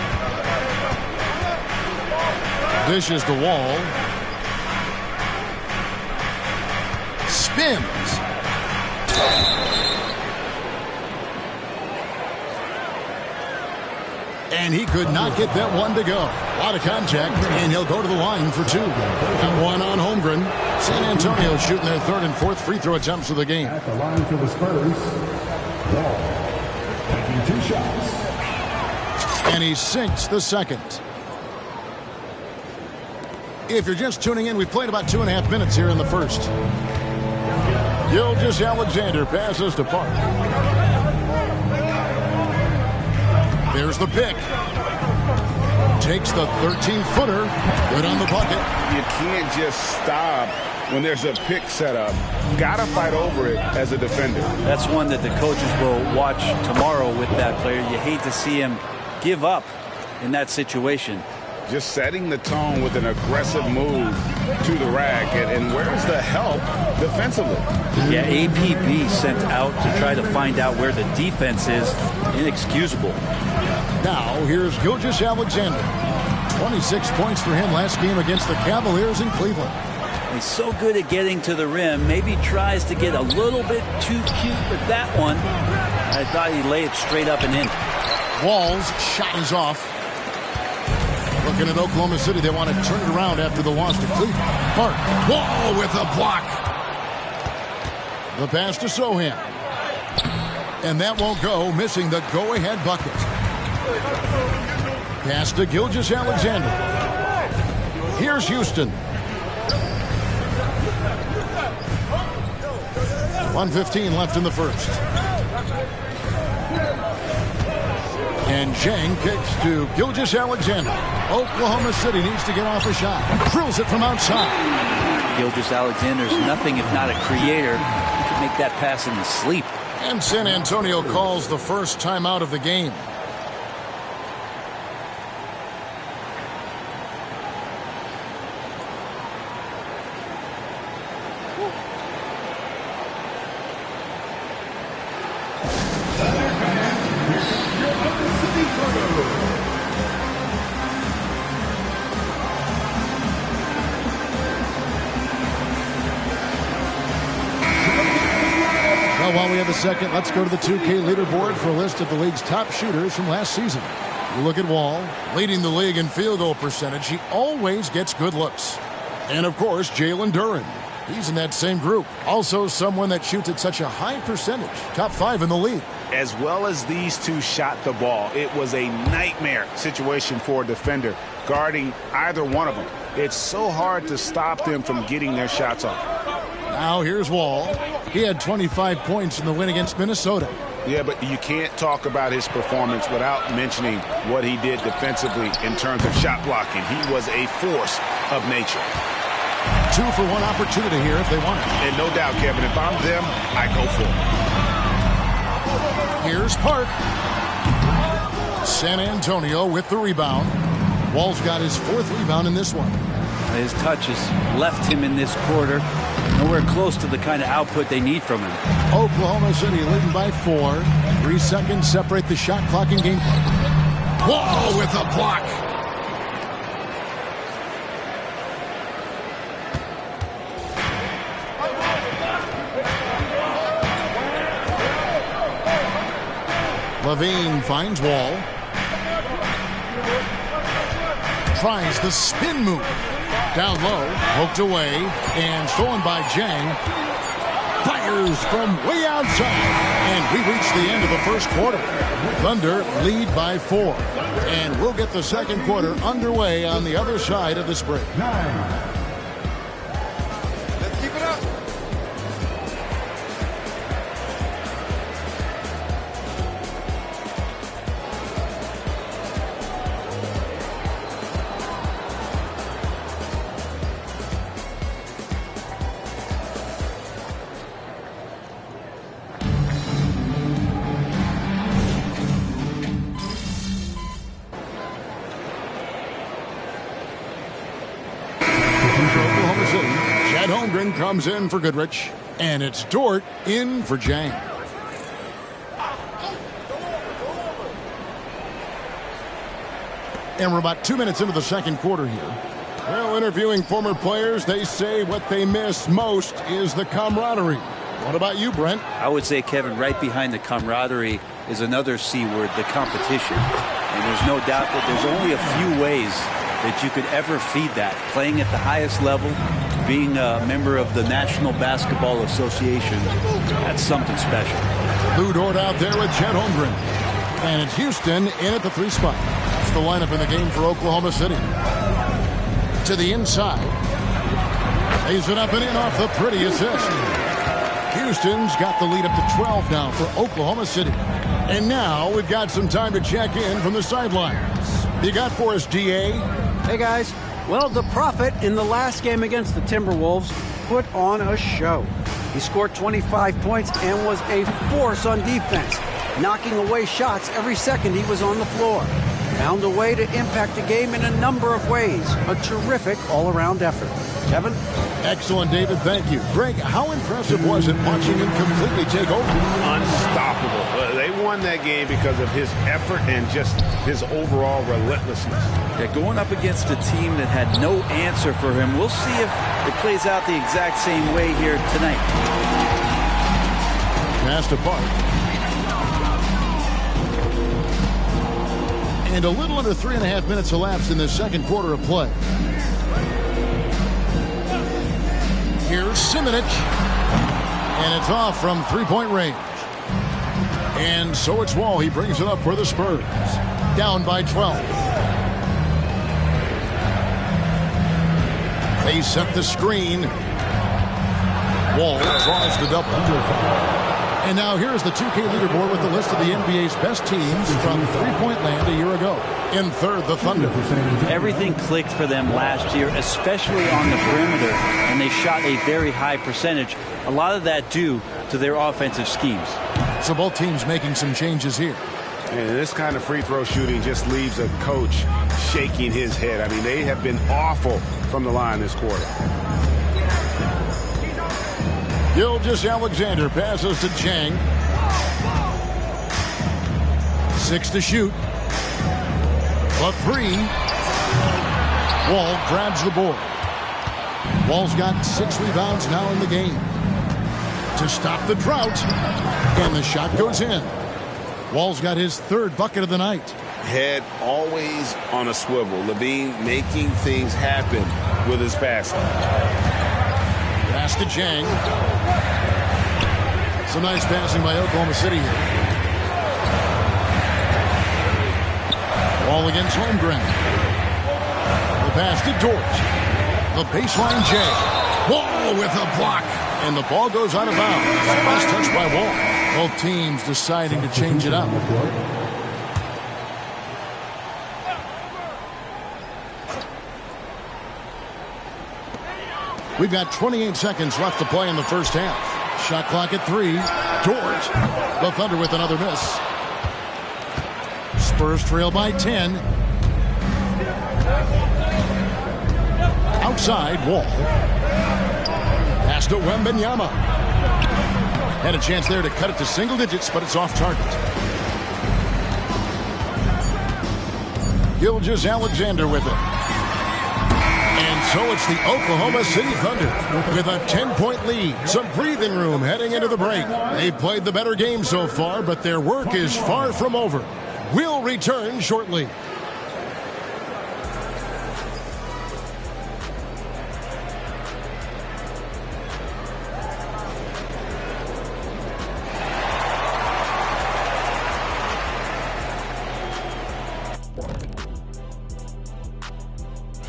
Dishes the Wall. Spins. And he could not get that one to go. A lot of contact, and he'll go to the line for 2. And 1 on Holmgren. San Antonio shooting their 3rd and 4th free throw attempts of the game. At the line for the Spurs, Wall taking 2 shots. And he sinks the second. If you're just tuning in, we've played about 2.5 minutes here in the first. Gilgeous-Alexander passes to Park. There's the pick. Takes the 13-footer. Good on the bucket. You can't just stop when there's a pick set up. Got to fight over it as a defender. That's one that the coaches will watch tomorrow with that player. You hate to see him give up in that situation. Just setting the tone with an aggressive move to the rack. And where's the help defensively? Yeah, APB sent out to try to find out where the defense is. Inexcusable. Now, here's Gilgeous-Alexander. 26 points for him last game against the Cavaliers in Cleveland. He's so good at getting to the rim. Maybe tries to get a little bit too cute with that one. I thought he laid it straight up and in. Wall's shot is off. Looking at Oklahoma City, they want to turn it around after the loss to Cleveland. Park. Wall with a block. The pass to Sohan. And that won't go, missing the go-ahead bucket. Pass to Gilgeous-Alexander. Here's Houston. 1:15 left in the first. And Zhang kicks to Gilgeous-Alexander. Oklahoma City needs to get off a shot. Drills it from outside. Gilgeous-Alexander's nothing if not a creator. He can make that pass in his sleep. And San Antonio calls the first timeout of the game. While we have a second, let's go to the 2K leaderboard for a list of the league's top shooters from last season. You look at Wall, leading the league in field goal percentage. He always gets good looks. And, of course, Jalen Duren. He's in that same group. Also someone that shoots at such a high percentage. Top 5 in the league. As well as these two shot the ball, it was a nightmare situation for a defender guarding either one of them. It's so hard to stop them from getting their shots off. Now here's Wall. He had 25 points in the win against Minnesota. Yeah, but you can't talk about his performance without mentioning what he did defensively in terms of shot blocking. He was a force of nature. 2 for 1 opportunity here if they want it. And no doubt, Kevin, if I'm them, I go for it. Here's Park. San Antonio with the rebound. Wall's got his 4th rebound in this one. His touch has left him in this quarter. Nowhere close to the kind of output they need from him. Oklahoma City leading by 4. 3 seconds separate the shot clock and game clock. Wall with a block. Levine finds Wall. Tries the spin move. Down low, poked away, and stolen by Zhang. Fires from way outside. And we reach the end of the first quarter. Thunder lead by 4. And we'll get the second quarter underway on the other side of this break. Let's keep it up. Holmgren comes in for Goodrich, and it's Dort in for Zhang. And we're about 2 minutes into the second quarter here. Well, interviewing former players, they say what they miss most is the camaraderie. What about you, Brent? I would say, Kevin, right behind the camaraderie is another C word, the competition. And there's no doubt that there's only a few ways that you could ever feed that. Playing at the highest level, being a member of the National Basketball Association, that's something special. Lou Dort out there with Chet Holmgren. And it's Houston in at the 3 spot. That's the lineup in the game for Oklahoma City. To the inside. Lays it up and in off the pretty assist. Houston's got the lead up to 12 now for Oklahoma City. And now we've got some time to check in from the sidelines. You got for us, DA? Hey, guys. Well, the Prophet in the last game against the Timberwolves put on a show. He scored 25 points and was a force on defense, knocking away shots every second he was on the floor. Found a way to impact the game in a number of ways. A terrific all-around effort. Kevin? Excellent, David. Thank you. Greg, how impressive was it watching him completely take over? Unstoppable. They won that game because of his effort and just his overall relentlessness. Yeah, going up against a team that had no answer for him. We'll see if it plays out the exact same way here tonight. Passed apart. And a little under 3.5 minutes elapsed in the second quarter of play. Here's Simonich. And it's off from three-point range. And so it's Wall. He brings it up for the Spurs. Down by 12. They set the screen. Wall draws the double. And now here's the 2K leaderboard with the list of the NBA's best teams from three-point land a year ago. In third, the Thunder. Everything clicked for them last year, especially on the perimeter, and they shot a very high percentage. A lot of that due to their offensive schemes. So both teams making some changes here. And this kind of free throw shooting just leaves a coach shaking his head. I mean, they have been awful from the line this quarter. Gilgeous-Alexander passes to Chang. 6 to shoot. A 3. Wall grabs the board. Wall's got 6 rebounds now in the game. To stop the drought. And the shot goes in. Wall's got his 3rd bucket of the night. Head always on a swivel. LaVine making things happen with his passing. Pass to Chang. Some nice passing by Oklahoma City here. Wall against Holmgren. The pass to Dort. The baseline J. Wall with a block. And the ball goes out of bounds. Last touch by Wall. Both teams deciding to change it up. We've got 28 seconds left to play in the first half. Shot clock at 3. Dort. The Thunder with another miss. Spurs trail by 10. Outside, Wall. Pass to Wembanyama. Had a chance there to cut it to single digits, but it's off target. Gilgeous-Alexander with it. And so it's the Oklahoma City Thunder with a 10-point lead. Some breathing room heading into the break. They've played the better game so far, but their work is far from over. We'll return shortly.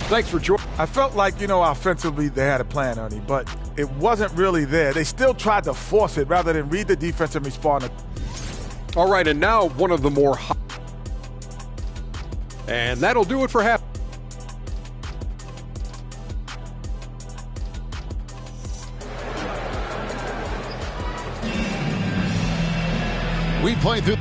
Thanks for joining. I felt like, offensively they had a plan, Ernie, but it wasn't really there. They still tried to force it rather than read the defense and respond. All right, and now one of the more hot. And that'll do it for half. We played through.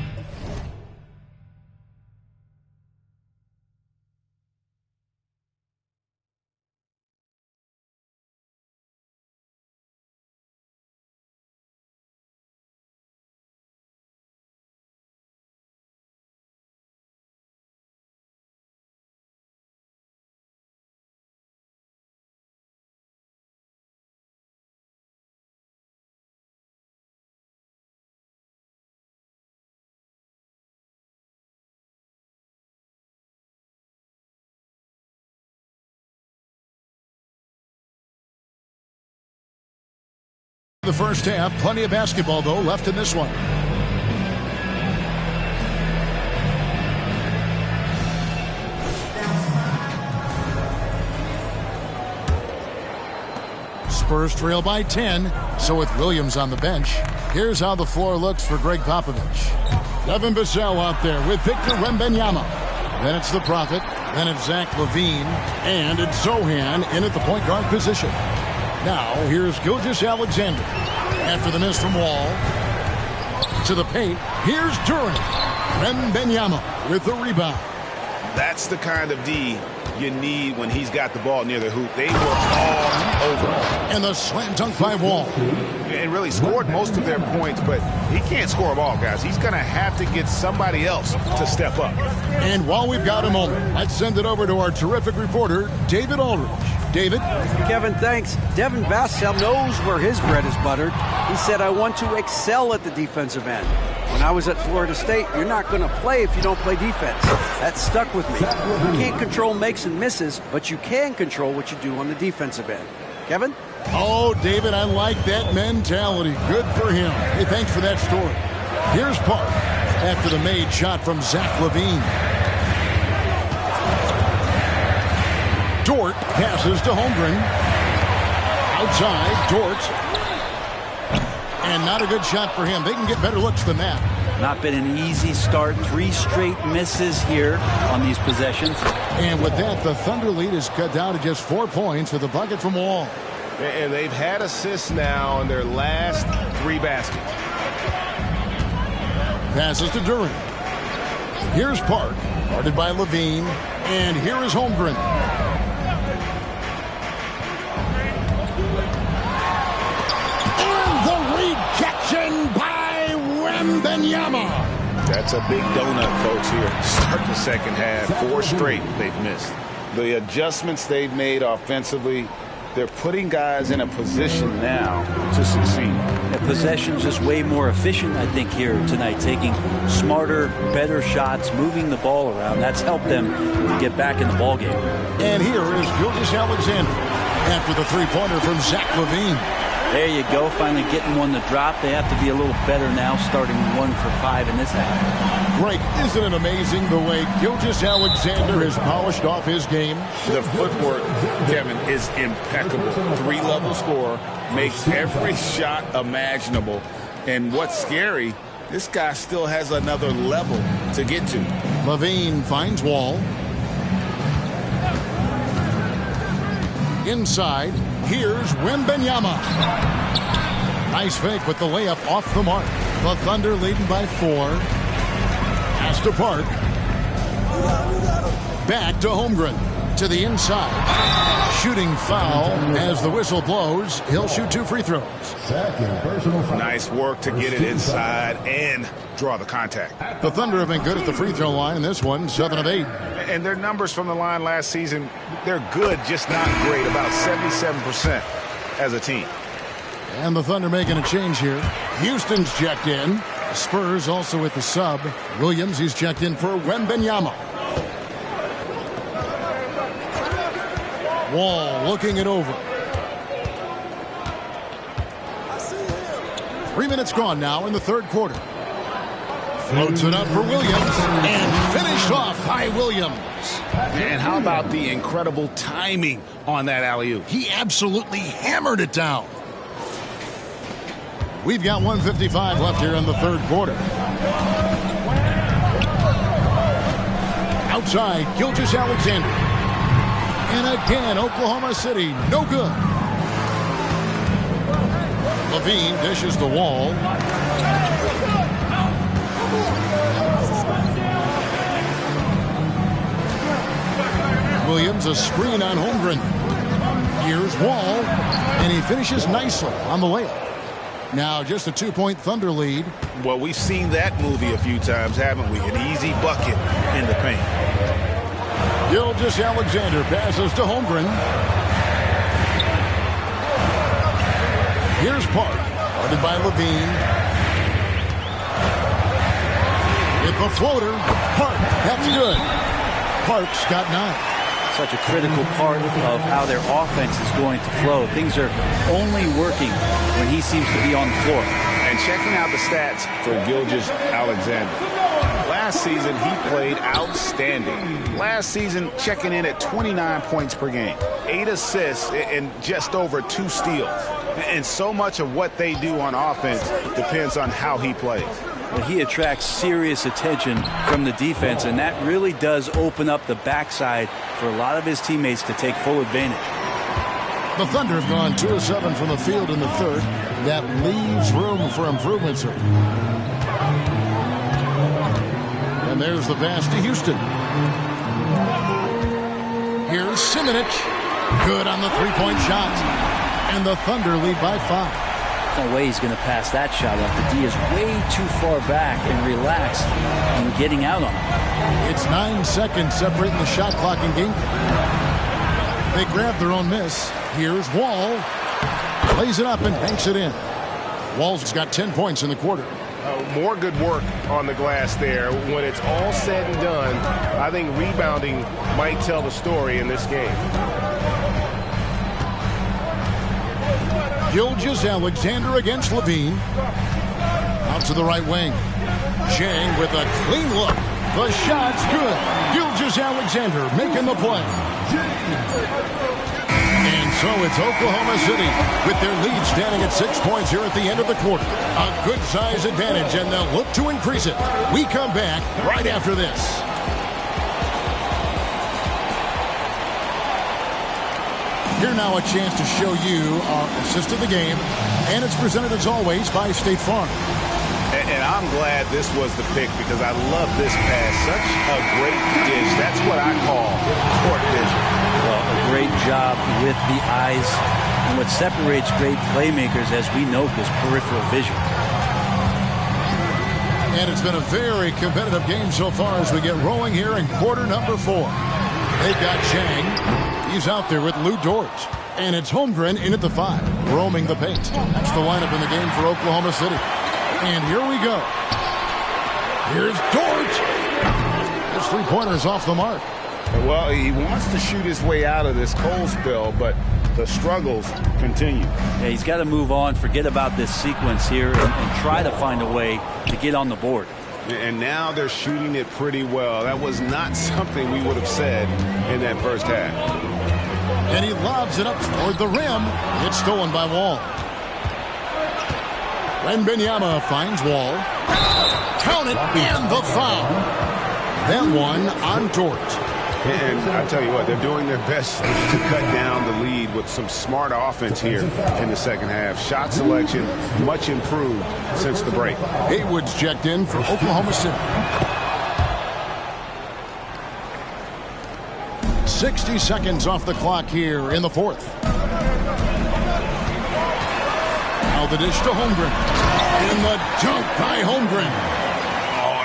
the first half. Plenty of basketball, though, left in this one. Spurs trail by 10, so with Williams on the bench, here's how the floor looks for Greg Popovich. Devin Vassell out there with Victor Wembanyama. Then it's the Prophet, then it's Zach LaVine, and it's Zohan in at the point guard position. Now, here's Gilgeous-Alexander. After the miss from Wall, to the paint, here's Durant. Wembanyama with the rebound. That's the kind of D you need when he's got the ball near the hoop. They were all over. And the slam dunk by Wall. And really scored most of their points, but he can't score them all, guys. He's going to have to get somebody else to step up. And while we've got a moment, let's send it over to our terrific reporter, David Aldridge. David? Kevin, thanks. Devin Vassell knows where his bread is buttered. He said, I want to excel at the defensive end. When I was at Florida State, you're not going to play if you don't play defense. That stuck with me. You can't control makes and misses, but you can control what you do on the defensive end. Kevin? Oh, David, I like that mentality. Good for him. Hey, thanks for that story. Here's Park after the made shot from Zach LaVine. Dort passes to Holmgren. Outside, Dort. And not a good shot for him. They can get better looks than that. Not been an easy start. 3 straight misses here on these possessions. And with that, the Thunder lead is cut down to just 4 points with a bucket from Wall. And they've had assists now in their last 3 baskets. Passes to Durant. Here's Park, guarded by LaVine. And here is Holmgren. Rejection by Wembanyama. That's a big donut, folks, here. Start the second half. 4 straight they've missed. The adjustments they've made offensively, they're putting guys in a position now to succeed. The possession's just way more efficient, I think, here tonight. Taking smarter, better shots, moving the ball around. That's helped them to get back in the ballgame. And here is Gilgeous-Alexander after the three-pointer from Zach LaVine. There you go, finally getting one to drop. They have to be a little better now, starting 1 for 5 in this half. Greg, isn't it amazing the way Gilgeous-Alexander has polished off his game? The footwork, Kevin, is impeccable. 3-level scorer, makes every shot imaginable. And what's scary, this guy still has another level to get to. LaVine finds Wall. Inside, here's Wembanyama. Nice fake with the layup off the mark. The Thunder leading by 4. Pass to Park. Back to Holmgren. To the inside. Shooting foul as the whistle blows. He'll shoot 2 free throws. Nice work to get it inside and draw the contact. The Thunder have been good at the free throw line in this one, 7 of 8. And their numbers from the line last season, they're good, just not great, about 77% as a team. And the Thunder making a change here. Houston's checked in. The Spurs also with the sub. Williams, he's checked in for Wembanyama. Wall looking it over. 3 minutes gone now in the third quarter. Floats it up for Williams and finished off by Williams. And how about the incredible timing on that alley-oop? He absolutely hammered it down. We've got 1:55 left here in the third quarter. Outside, Gilgeous-Alexander. And again, Oklahoma City, no good. LaVine dishes the Wall. Williams, a screen on Holmgren. Here's Wall, and he finishes nicely on the layup. Now just a 2-point Thunder lead. Well, we've seen that movie a few times, haven't we? An easy bucket in the paint. Gilgeous-Alexander passes to Holmgren. Here's Park, guarded by LaVine. With the floater, Park, that's good. Park's got 9. such a critical part of how their offense is going to flow. Things are only working when he seems to be on the floor. And checking out the stats for Gilgeous-Alexander. Last season, he played outstanding. Last season, checking in at 29 points per game, 8 assists, and just over 2 steals. And so much of what they do on offense depends on how he plays. Well, he attracts serious attention from the defense, and that really does open up the backside for a lot of his teammates to take full advantage. The Thunder have gone 2 of 7 from the field in the third. That leaves room for improvement, sir. And there's the pass to Houston. Here's Simonic. Good on the three-point shot. And the Thunder lead by 5. No way he's going to pass that shot up. The D is way too far back and relaxed in getting out on him. It's 9 seconds separating the shot clock and game. They grab their own miss. Here's Wall. Plays it up and banks it in. Wall's got 10 points in the quarter. More good work on the glass there. When it's all said and done, I think rebounding might tell the story in this game. Gilgeous-Alexander against Levine. Out to the right wing. Chang with a clean look. The shot's good. Gilgeous-Alexander making the play. And so it's Oklahoma City with their lead standing at 6 points here at the end of the quarter. A good size advantage, and they'll look to increase it. We come back right after this. Here now a chance to show you our assist of the game, and it's presented as always by State Farm. And I'm glad this was the pick because I love this pass. Such a great dish. That's what I call court vision. Well, a great job with the eyes. And what separates great playmakers, as we know, is peripheral vision. And it's been a very competitive game so far as we get rolling here in quarter number 4. They've got Chang. He's out there with Lou Dort. And it's Holmgren in at the 5, roaming the paint. That's the lineup in the game for Oklahoma City. And here we go. Here's Dort. This three-pointer is off the mark. Well, he wants to shoot his way out of this cold spell, but the struggles continue. Yeah, he's got to move on, forget about this sequence here, and try to find a way to get on the board. And now they're shooting it pretty well. That was not something we would have said in that first half. And he lobs it up toward the rim. It's stolen by Wall. Wembanyama finds Wall. Count it, and the foul. That one on Dort. And I tell you what, they're doing their best to cut down the lead with some smart offense here in the second half. Shot selection much improved since the break. Haywood's checked in for Oklahoma City. 60 seconds off the clock here in the fourth. Now the dish to Holmgren. And the dunk by Holmgren.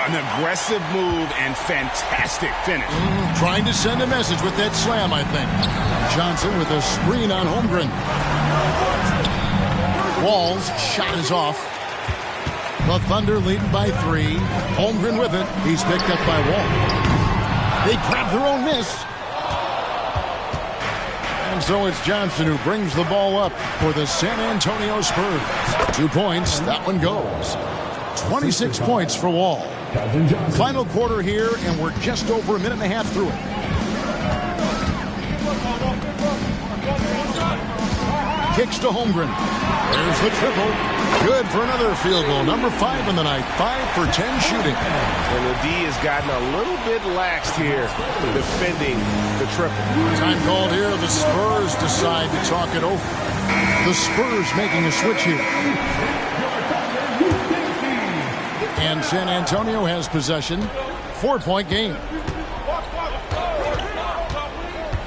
An aggressive move and fantastic finish. Trying to send a message with that slam, I think. Johnson with a screen on Holmgren. Wall's shot is off. The Thunder leading by 3. Holmgren with it. He's picked up by Wall. They grab their own miss. And so it's Johnson who brings the ball up for the San Antonio Spurs. 2 points. That one goes. 26 points for Wall. Final quarter here, and we're just over a minute and a half through it. Kicks to Holmgren. There's the triple. Good for another field goal. Number 5 in the night. 5 for 10 shooting. And the D has gotten a little bit laxed here defending the triple. Time called here. The Spurs decide to talk it over. The Spurs making a switch here. And San Antonio has possession. 4-point game.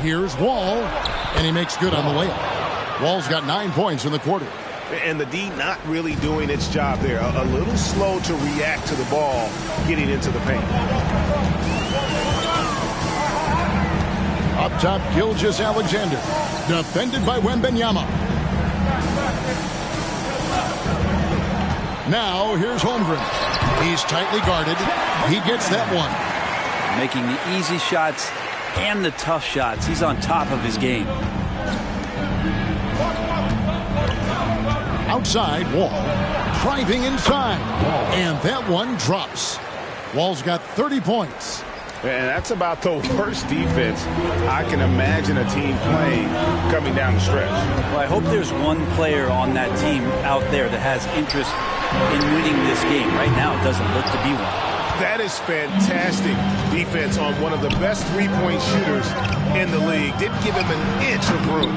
Here's Wall, and he makes good on the layup. Wall's got 9 points in the quarter. And the D not really doing its job there. A little slow to react to the ball getting into the paint. Up top, Gilgeous-Alexander. Defended by Wembanyama. Now, here's Holmgren. He's tightly guarded. He gets that one. Making the easy shots and the tough shots. He's on top of his game. Outside, Wall driving inside, and that one drops. Wall's got 30 points. And that's about the worst defense I can imagine a team playing coming down the stretch. Well, I hope there's one player on that team out there that has interest in winning this game. Right now, it doesn't look to be one. That is fantastic defense on one of the best three-point shooters in the league. Didn't give him an inch of room.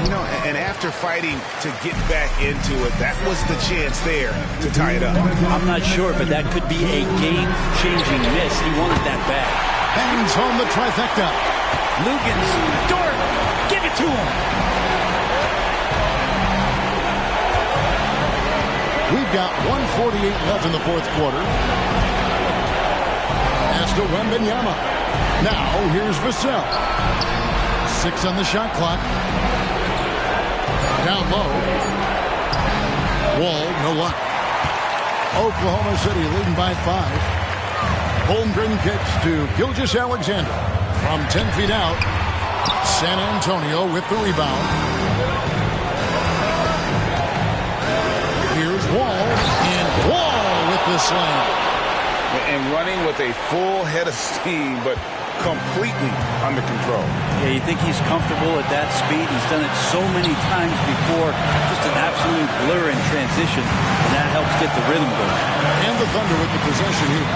You know, and after fighting to get back into it, that was the chance there to tie it up. I'm not sure, but that could be a game-changing miss. He wanted that bad. Bangs home the trifecta. Lugans, Dort, give it to him. We've got 1:48 left in the fourth quarter. As to Wembanyama. Now here's Vassell. 6 on the shot clock. Down low. Wall, no luck. Oklahoma City leading by 5. Holmgren kicks to Gilgeous-Alexander. From 10 feet out, San Antonio with the rebound. Here's Wall, and Wall with the slam. And running with a full head of steam, but completely under control. Yeah, you think he's comfortable at that speed. He's done it so many times before. Just an absolute blur in transition, and that helps get the rhythm going. And the Thunder with the possession here,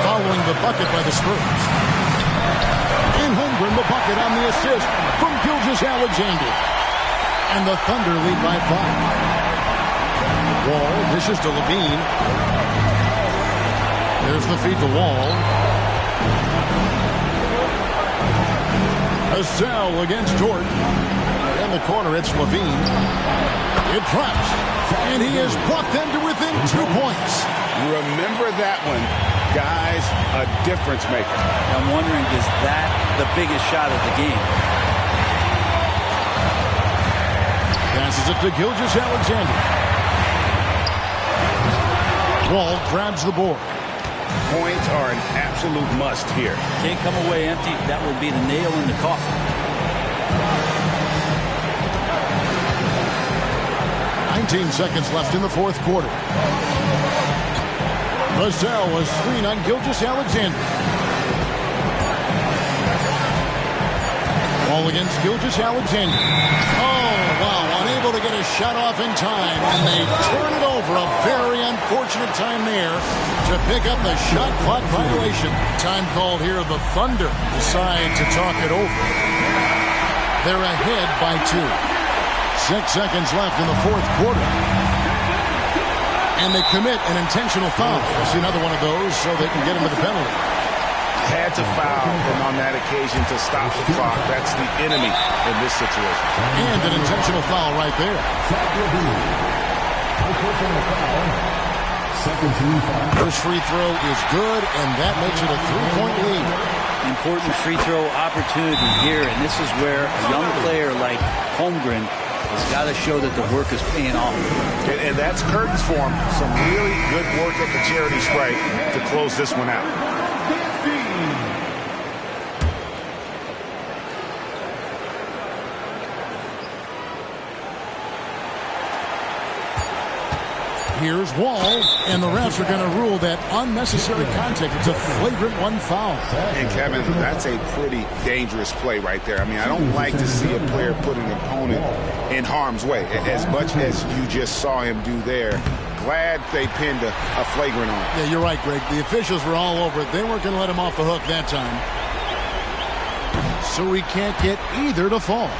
following the bucket by the Spurs. And Holmgren the bucket on the assist from Gilgeous-Alexander. And the Thunder lead by 5. Wall dishes to Levine. There's the feed to Wall. Vassell against Dort. In the corner, it's Levine. It drops. And he has brought them to within 2 points. Remember that one, guys, a difference maker. I'm wondering, is that the biggest shot of the game? Passes it to Gilgeous-Alexander. Wall grabs the board. Points are an absolute must here. Can't come away empty. That would be the nail in the coffin. 19 seconds left in the fourth quarter. Vassell was screen on Gilgeous-Alexander. Ball against Gilgeous-Alexander. Oh, wow. Unable to get a shot off in time. And they turn it over. A very unfortunate time there to pick up the shot clock violation. Time called here. The Thunder decide to talk it over. They're ahead by 2. 6 seconds left in the fourth quarter. And they commit an intentional foul. We'll see another one of those so they can get into the penalty. Had to foul him on that occasion to stop the clock. That's the enemy in this situation. And an intentional foul right there. First free throw is good, and that makes it a 3-point lead. Important free throw opportunity here, and this is where a young player like Holmgren has got to show that the work is paying off. And that's curtains for him. Some really good work at the charity stripe to close this one out. Here's Wall, and the refs are going to rule that unnecessary contact. It's a flagrant 1 foul. And Kevin, that's a pretty dangerous play right there. I mean, I don't like to see a player put an opponent in harm's way, as much as you just saw him do there. Glad they pinned a flagrant on him. Yeah, you're right, Greg. The officials were all over it. They weren't going to let him off the hook that time. So he can't get either to fall.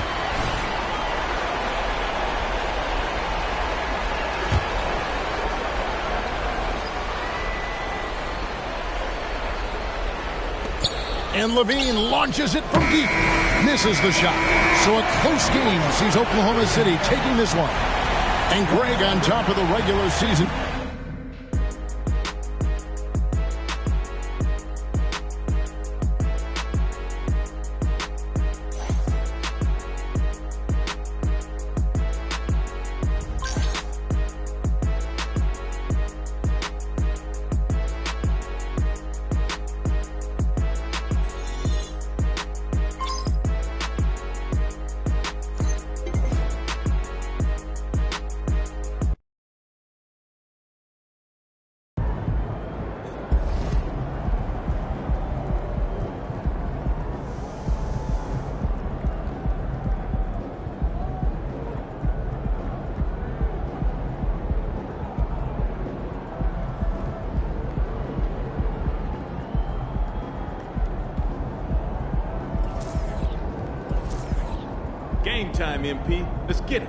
And Levine launches it from deep. Misses the shot. So a close game sees Oklahoma City taking this one. And Greg on top of the regular season. time, MP. Let's get it.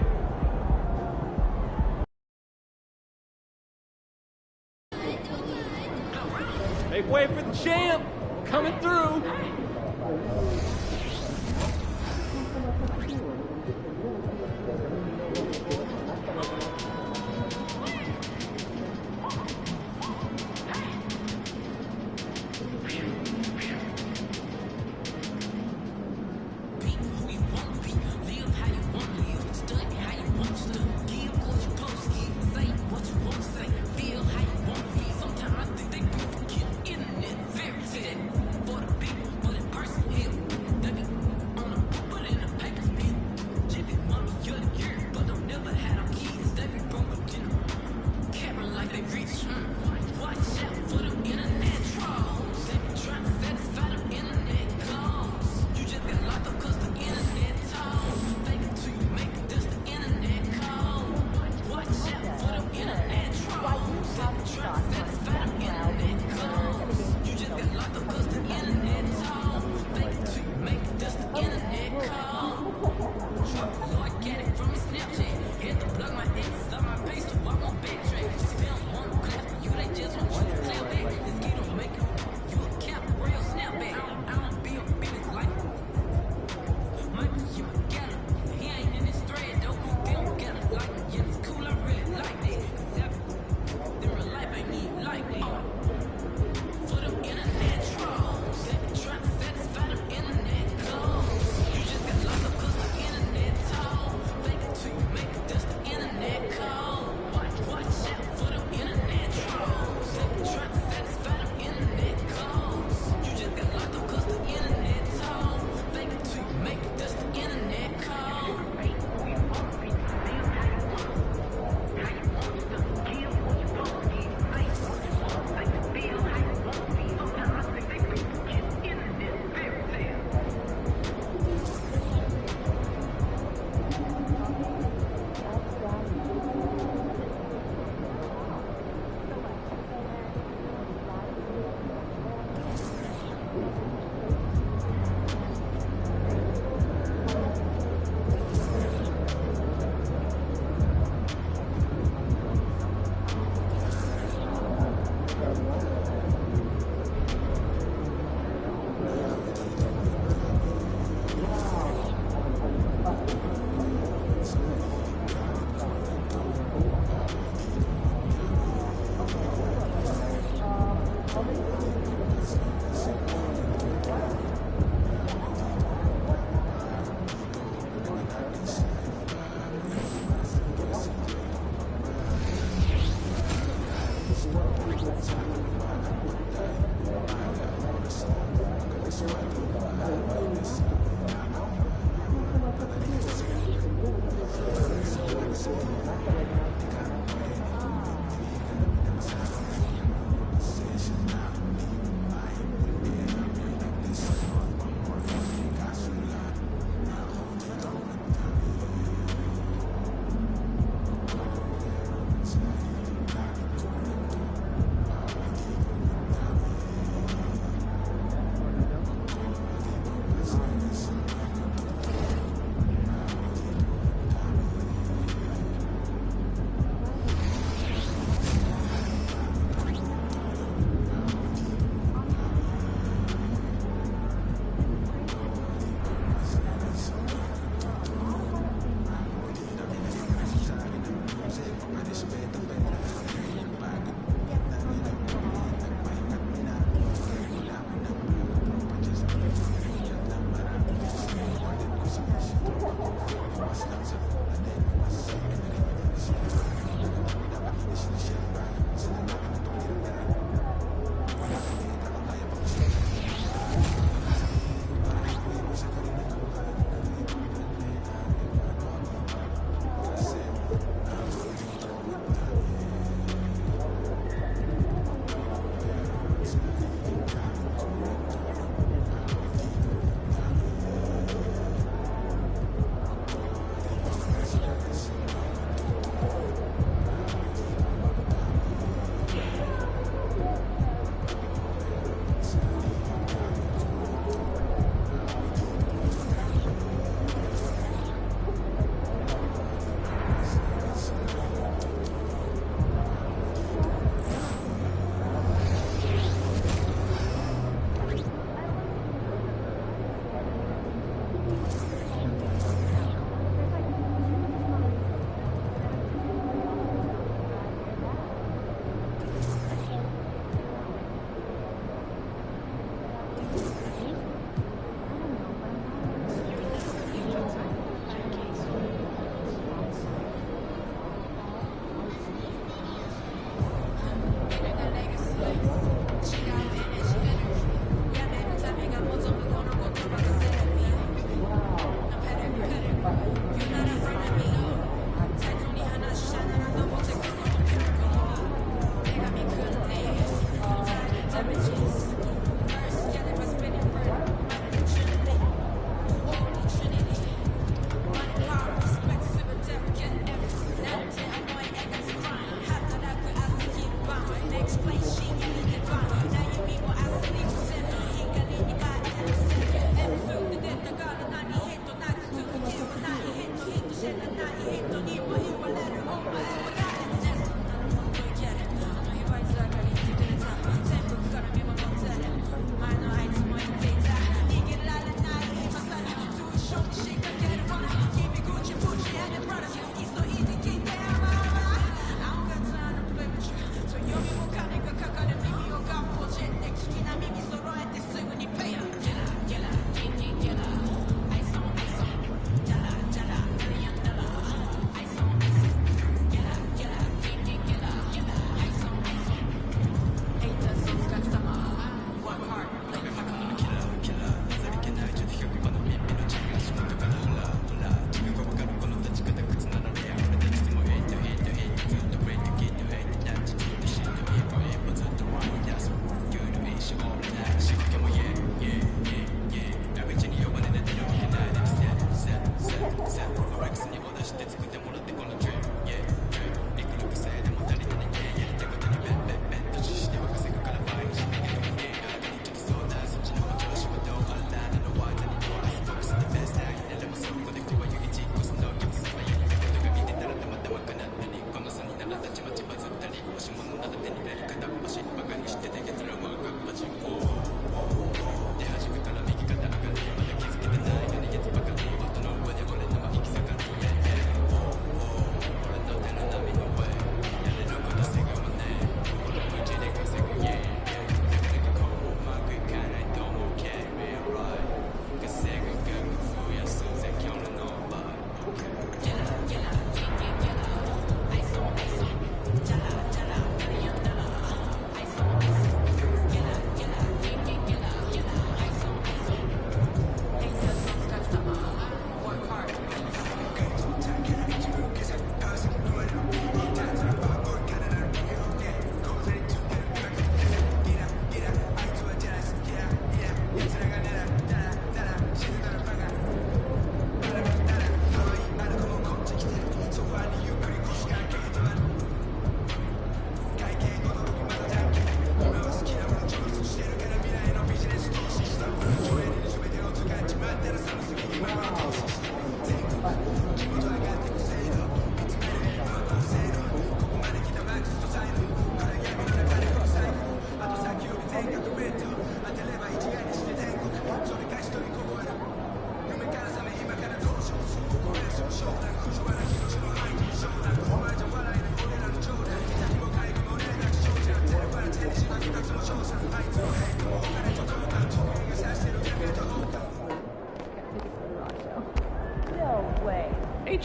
Make way for the champ. Coming through.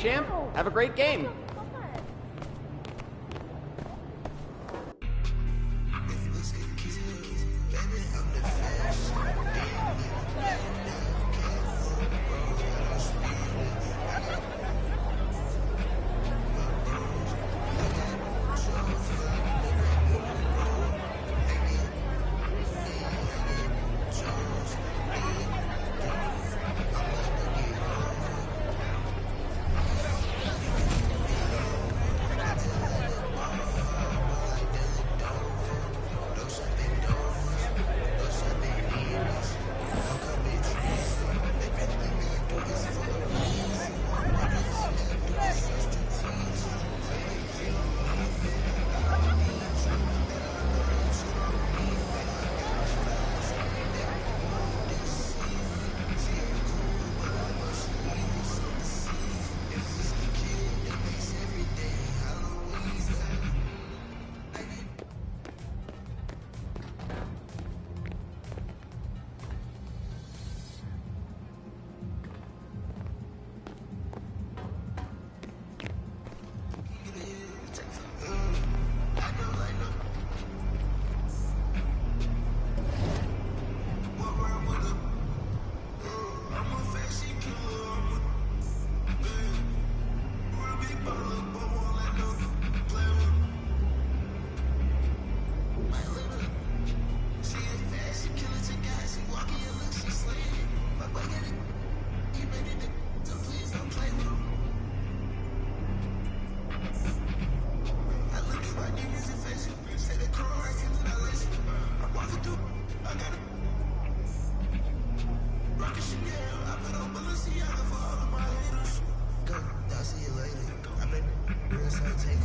champ. Have a great game. Take